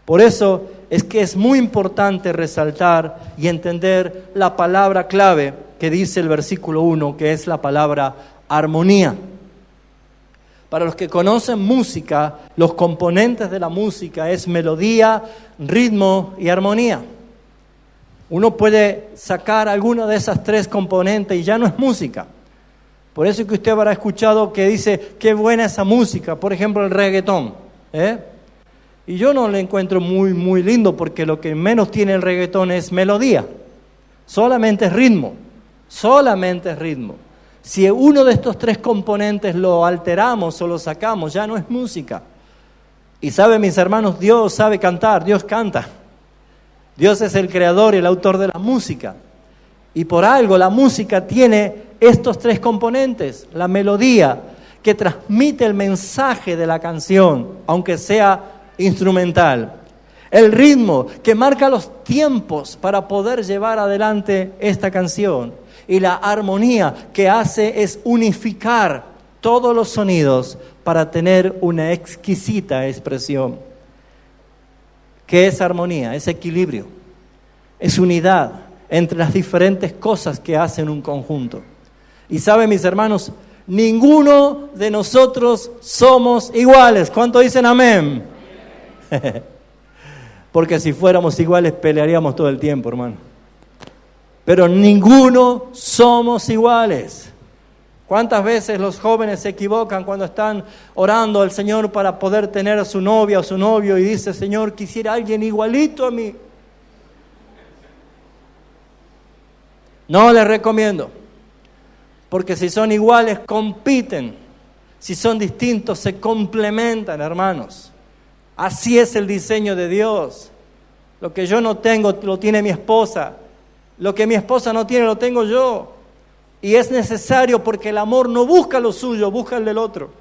Por eso es que es muy importante resaltar y entender la palabra clave que dice el versículo 1, que es la palabra armonía. Para los que conocen música, los componentes de la música es melodía, ritmo y armonía. Uno puede sacar alguna de esas tres componentes y ya no es música. Por eso es que usted habrá escuchado que dice, qué buena esa música, por ejemplo el reggaetón. Y yo no le encuentro muy lindo, porque lo que menos tiene el reggaetón es melodía. Solamente es ritmo. Si uno de estos tres componentes lo alteramos o lo sacamos, ya no es música. Y saben, mis hermanos, Dios sabe cantar, Dios canta. Dios es el creador y el autor de la música. Y por algo la música tiene estos tres componentes. La melodía, que transmite el mensaje de la canción, aunque sea instrumental. El ritmo, que marca los tiempos para poder llevar adelante esta canción. Y la armonía, que hace es unificar todos los sonidos para tener una exquisita expresión. ¿Qué es armonía? Es equilibrio, es unidad entre las diferentes cosas que hacen un conjunto. Y saben, mis hermanos, ninguno de nosotros somos iguales. ¿Cuánto dicen amén? Porque si fuéramos iguales pelearíamos todo el tiempo, hermano. Pero ninguno somos iguales. ¿Cuántas veces los jóvenes se equivocan cuando están orando al Señor para poder tener a su novia o su novio y dice, Señor, quisiera alguien igualito a mí? No les recomiendo, porque si son iguales compiten, si son distintos se complementan, hermanos. Así es el diseño de Dios. Lo que yo no tengo lo tiene mi esposa, lo que mi esposa no tiene lo tengo yo. Y es necesario, porque el amor no busca lo suyo, busca el del otro.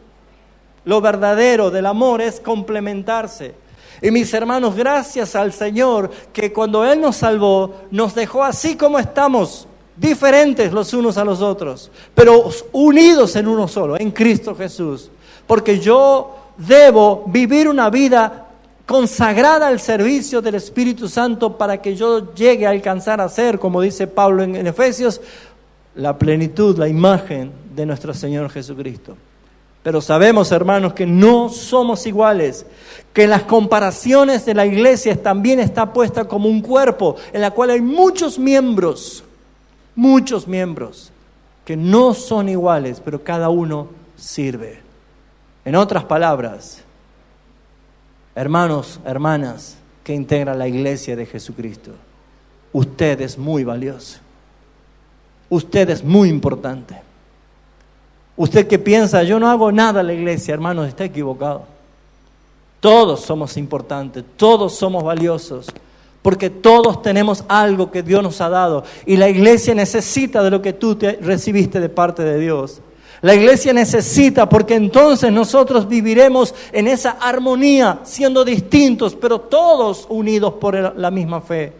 Lo verdadero del amor es complementarse. Y mis hermanos, gracias al Señor, que cuando Él nos salvó, nos dejó así como estamos, diferentes los unos a los otros, pero unidos en uno solo, en Cristo Jesús. Porque yo debo vivir una vida consagrada al servicio del Espíritu Santo para que yo llegue a alcanzar a ser, como dice Pablo en Efesios, la plenitud, la imagen de nuestro Señor Jesucristo. Pero sabemos, hermanos, que no somos iguales, que en las comparaciones de la iglesia también está puesta como un cuerpo, en la cual hay muchos miembros, que no son iguales, pero cada uno sirve. En otras palabras, hermanos, hermanas, que integran la iglesia de Jesucristo, usted es muy valioso. Usted es muy importante. Usted que piensa, yo no hago nada en la iglesia, hermanos, está equivocado. Todos somos importantes, todos somos valiosos, porque todos tenemos algo que Dios nos ha dado. Y la iglesia necesita de lo que tú recibiste de parte de Dios. La iglesia necesita, porque entonces nosotros viviremos en esa armonía, siendo distintos, pero todos unidos por la misma fe,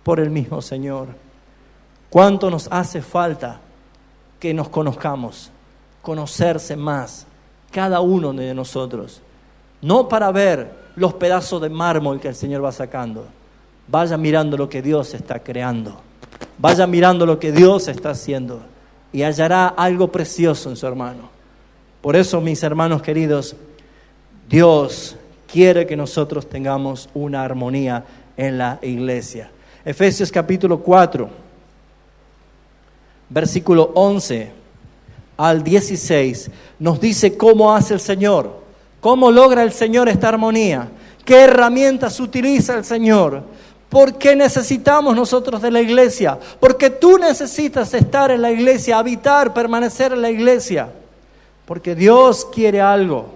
por el mismo Señor. ¿Cuánto nos hace falta que nos conozcamos, conocerse más, cada uno de nosotros? No para ver los pedazos de mármol que el Señor va sacando. Vaya mirando lo que Dios está creando. Vaya mirando lo que Dios está haciendo. Y hallará algo precioso en su hermano. Por eso, mis hermanos queridos, Dios quiere que nosotros tengamos una armonía en la iglesia. Efesios capítulo 4. Versículo 11 al 16 nos dice cómo hace el Señor, cómo logra el Señor esta armonía, qué herramientas utiliza el Señor. ¿Por qué necesitamos nosotros de la iglesia? Porque tú necesitas estar en la iglesia, habitar, permanecer en la iglesia. Porque Dios quiere algo.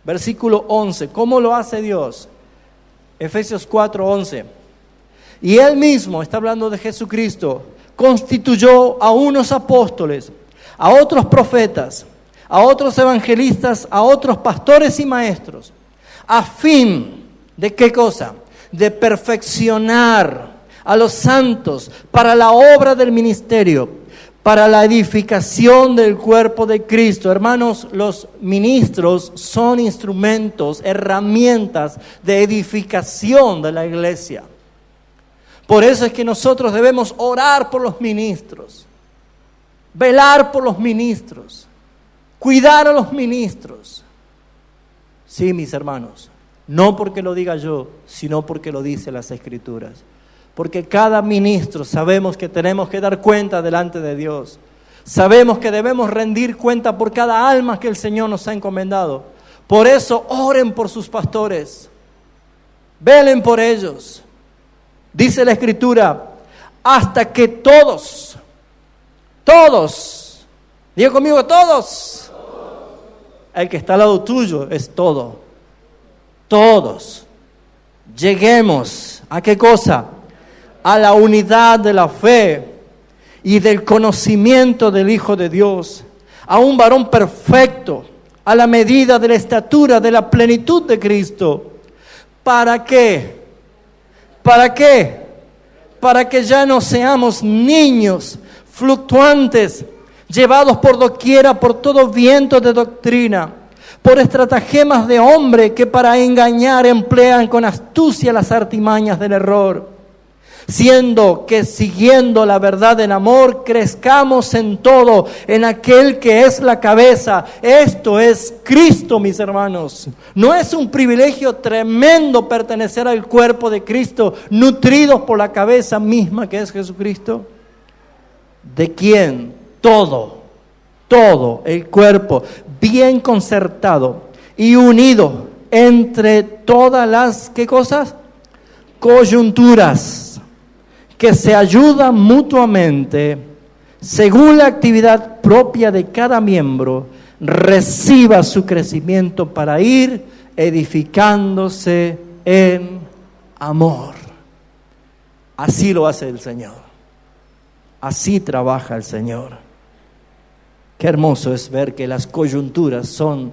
Versículo 11. ¿Cómo lo hace Dios? Efesios 4:11. Y Él mismo, está hablando de Jesucristo, constituyó a unos apóstoles, a otros profetas, a otros evangelistas, a otros pastores y maestros, a fin de ¿qué cosa? De perfeccionar a los santos para la obra del ministerio, para la edificación del cuerpo de Cristo. Hermanos, los ministros son instrumentos, herramientas de edificación de la iglesia. Por eso es que nosotros debemos orar por los ministros, velar por los ministros, cuidar a los ministros. Sí, mis hermanos, no porque lo diga yo, sino porque lo dicen las Escrituras. Porque cada ministro sabemos que tenemos que dar cuenta delante de Dios. Sabemos que debemos rendir cuenta por cada alma que el Señor nos ha encomendado. Por eso oren por sus pastores, velen por ellos. Dice la Escritura, hasta que todos, diga conmigo todos. El que está al lado tuyo es todo. Todos lleguemos ¿a qué cosa? A la unidad de la fe y del conocimiento del Hijo de Dios, a un varón perfecto, a la medida de la estatura de la plenitud de Cristo. ¿Para qué? ¿Para qué? Para que ya no seamos niños fluctuantes, llevados por doquiera por todo viento de doctrina, por estratagemas de hombre que para engañar emplean con astucia las artimañas del error. Siendo que siguiendo la verdad en amor, crezcamos en todo, en aquel que es la cabeza. Esto es Cristo, mis hermanos. ¿No es un privilegio tremendo pertenecer al cuerpo de Cristo, nutridos por la cabeza misma que es Jesucristo? ¿De quién? Todo el cuerpo, bien concertado y unido entre todas las, ¿qué cosas? Coyunturas, que se ayudan mutuamente, según la actividad propia de cada miembro, reciba su crecimiento para ir edificándose en amor. Así lo hace el Señor. Así trabaja el Señor. Qué hermoso es ver que las coyunturas son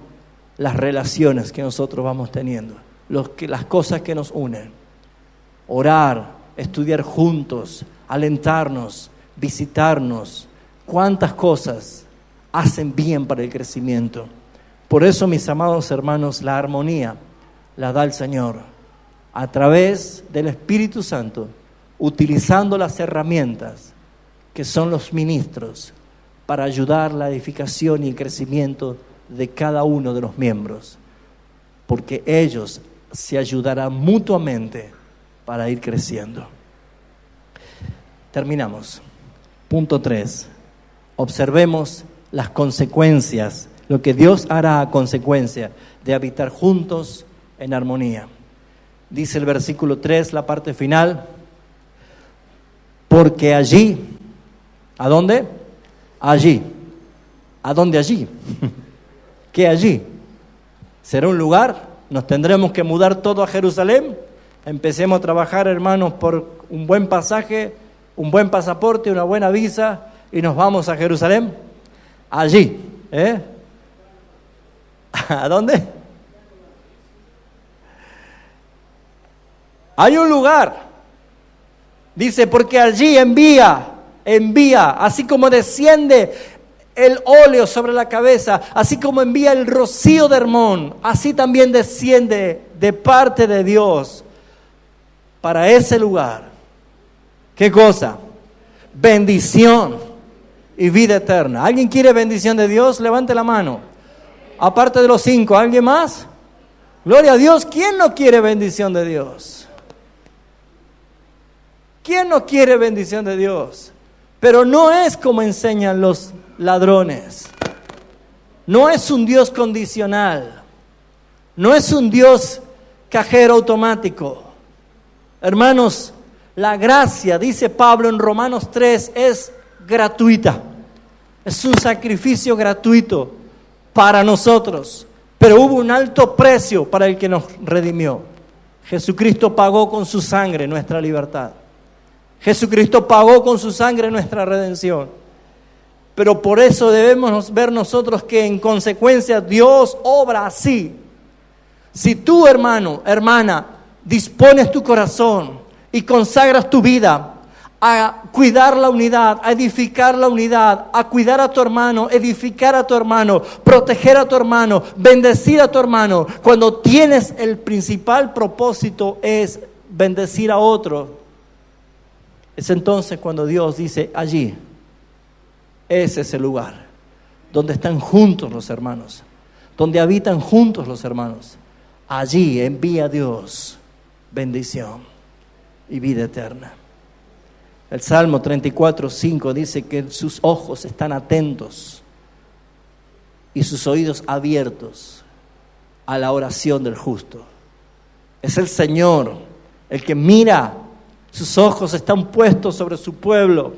las relaciones que nosotros vamos teniendo, las cosas que nos unen. Orar, estudiar juntos, alentarnos, visitarnos. Cuántas cosas hacen bien para el crecimiento. Por eso, mis amados hermanos, la armonía la da el Señor a través del Espíritu Santo, utilizando las herramientas que son los ministros para ayudar la edificación y el crecimiento de cada uno de los miembros, porque ellos se ayudarán mutuamente para ir creciendo. Terminamos. Punto 3. Observemos las consecuencias, lo que Dios hará a consecuencia de habitar juntos en armonía. Dice el versículo 3, la parte final, porque allí, ¿a dónde? Allí. ¿A dónde allí? ¿Qué allí? ¿Será un lugar? ¿Nos tendremos que mudar todo a Jerusalén? Empecemos a trabajar, hermanos, por un buen pasaje, un buen pasaporte, una buena visa y nos vamos a Jerusalén. Allí, ¿a dónde? Hay un lugar. Dice, porque allí envía, así como desciende el óleo sobre la cabeza, así como envía el rocío de Hermón, así también desciende de parte de Dios para ese lugar. ¿Qué cosa? Bendición y vida eterna. ¿Alguien quiere bendición de Dios? Levante la mano. Aparte de los 5, ¿alguien más? Gloria a Dios. ¿Quién no quiere bendición de Dios? ¿Quién no quiere bendición de Dios? Pero no es como enseñan los ladrones. No es un Dios condicional. No es un Dios cajero automático. Hermanos, La gracia, dice Pablo en Romanos 3, es gratuita. Es un sacrificio gratuito para nosotros. Pero hubo un alto precio para el que nos redimió. Jesucristo pagó con su sangre nuestra libertad. Jesucristo pagó con su sangre nuestra redención. Pero por eso debemos ver nosotros que en consecuencia Dios obra así. Si tú, hermano, hermana, dispones tu corazón y consagras tu vida a cuidar la unidad, a edificar la unidad, a cuidar a tu hermano, edificar a tu hermano, proteger a tu hermano, bendecir a tu hermano, cuando tienes el principal propósito es bendecir a otro, es entonces cuando Dios dice allí, ese es el lugar donde están juntos los hermanos, donde habitan juntos los hermanos. Allí envía Dios bendición y vida eterna. El Salmo 34:5 dice que sus ojos están atentos y sus oídos abiertos a la oración del justo. Es el Señor el que mira, sus ojos están puestos sobre su pueblo.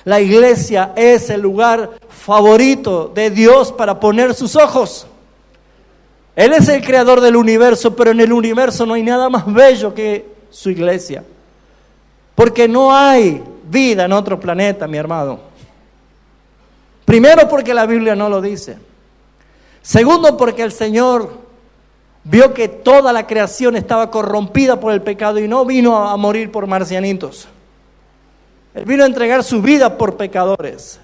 La iglesia es el lugar favorito de Dios para poner sus ojos. Él es el creador del universo, pero en el universo no hay nada más bello que su iglesia. Porque no hay vida en otro planeta, mi hermano. Primero, porque la Biblia no lo dice. Segundo, porque el Señor vio que toda la creación estaba corrompida por el pecado y no vino a morir por marcianitos. Él vino a entregar su vida por pecadores,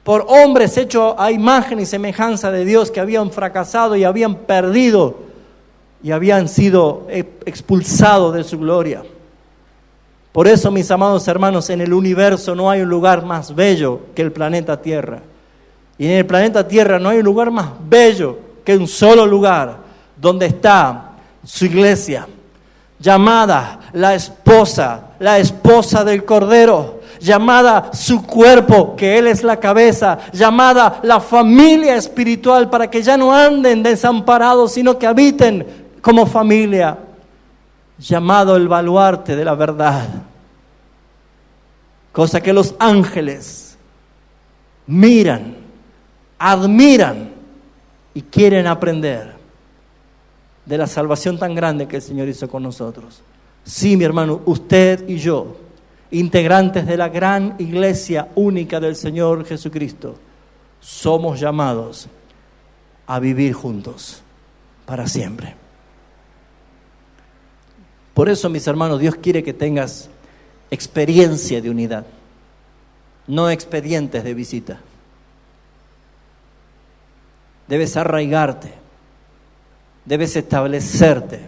por hombres hechos a imagen y semejanza de Dios que habían fracasado y habían perdido y habían sido expulsados de su gloria. Por eso, mis amados hermanos, en el universo no hay un lugar más bello que el planeta Tierra. Y en el planeta Tierra no hay un lugar más bello que un solo lugar donde está su iglesia, llamada la esposa del Cordero, llamada su cuerpo, que Él es la cabeza, llamada la familia espiritual, para que ya no anden desamparados, sino que habiten como familia, llamado el baluarte de la verdad, cosa que los ángeles miran, admiran y quieren aprender de la salvación tan grande que el Señor hizo con nosotros. Sí, mi hermano, usted y yo, integrantes de la gran iglesia única del Señor Jesucristo, somos llamados a vivir juntos para siempre. Por eso, mis hermanos, Dios quiere que tengas experiencia de unidad, no expedientes de visita. Debes arraigarte, debes establecerte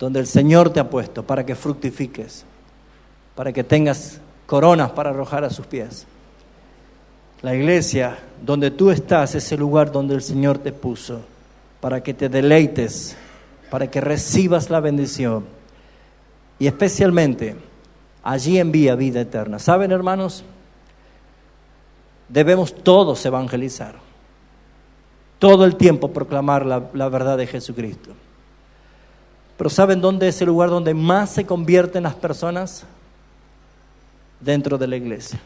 donde el Señor te ha puesto para que fructifiques, para que tengas coronas para arrojar a sus pies. La iglesia donde tú estás es el lugar donde el Señor te puso para que te deleites, para que recibas la bendición y especialmente allí envía vida eterna. ¿Saben, hermanos? Debemos todos evangelizar, todo el tiempo proclamar la verdad de Jesucristo. Pero ¿saben dónde es el lugar donde más se convierten las personas? Dentro de la iglesia.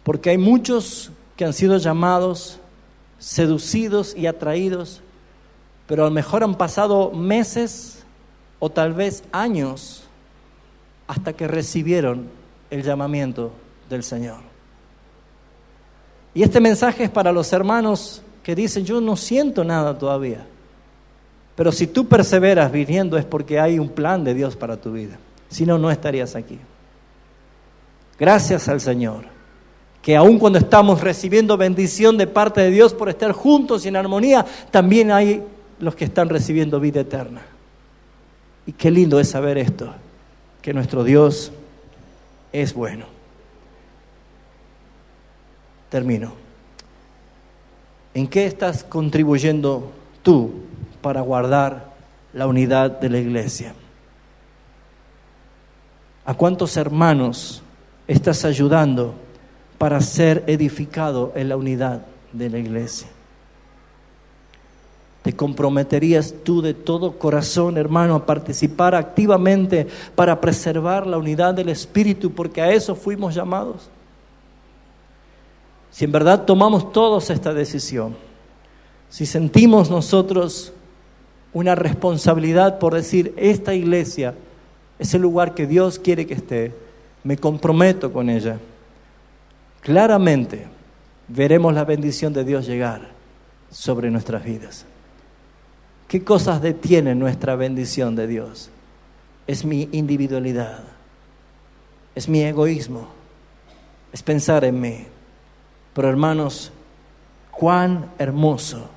Porque hay muchos que han sido llamados, seducidos y atraídos, pero a lo mejor han pasado meses o tal vez años hasta que recibieron el llamamiento del Señor. Y este mensaje es para los hermanos que dicen, yo no siento nada todavía. Pero si tú perseveras viviendo es porque hay un plan de Dios para tu vida. Si no, no estarías aquí. Gracias al Señor, que aun cuando estamos recibiendo bendición de parte de Dios por estar juntos y en armonía, también hay los que están recibiendo vida eterna. Y qué lindo es saber esto, que nuestro Dios es bueno. Termino. ¿En qué estás contribuyendo tú para guardar la unidad de la iglesia? ¿A cuántos hermanos estás ayudando para ser edificado en la unidad de la iglesia? ¿Te comprometerías tú de todo corazón, hermano, a participar activamente para preservar la unidad del Espíritu? Porque a eso fuimos llamados. Si en verdad tomamos todos esta decisión, si sentimos nosotros una responsabilidad por decir, esta iglesia es el lugar que Dios quiere que esté, me comprometo con ella, claramente veremos la bendición de Dios llegar sobre nuestras vidas. ¿Qué cosas detienen nuestra bendición de Dios? Es mi individualidad, es mi egoísmo, es pensar en mí. Pero hermanos, cuán hermoso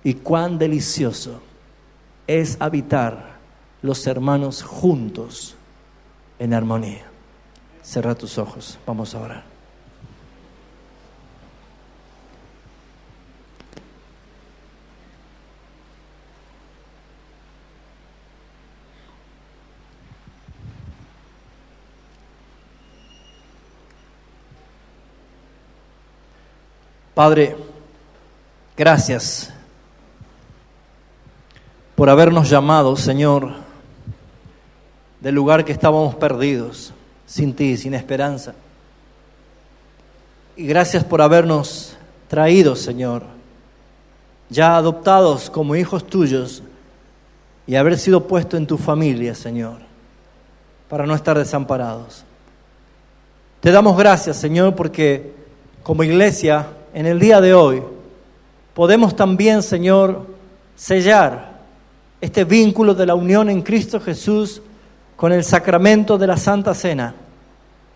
y cuán delicioso es habitar los hermanos juntos en armonía. Cierra tus ojos, vamos a orar. Padre, gracias por habernos llamado, Señor, del lugar que estábamos perdidos, sin ti, sin esperanza. Y gracias por habernos traído, Señor, ya adoptados como hijos tuyos y haber sido puesto en tu familia, Señor, para no estar desamparados. Te damos gracias, Señor, porque como iglesia, en el día de hoy, podemos también, Señor, sellar este vínculo de la unión en Cristo Jesús con el sacramento de la Santa Cena,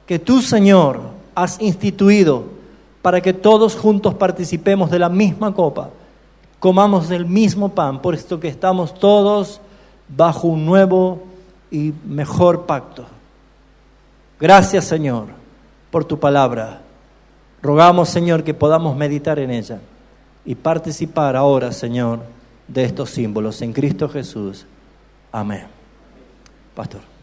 que tú, Señor, has instituido para que todos juntos participemos de la misma copa, comamos del mismo pan, puesto que estamos todos bajo un nuevo y mejor pacto. Gracias, Señor, por tu palabra. Rogamos, Señor, que podamos meditar en ella y participar ahora, Señor, de estos símbolos. En Cristo Jesús. Amén. Pastor.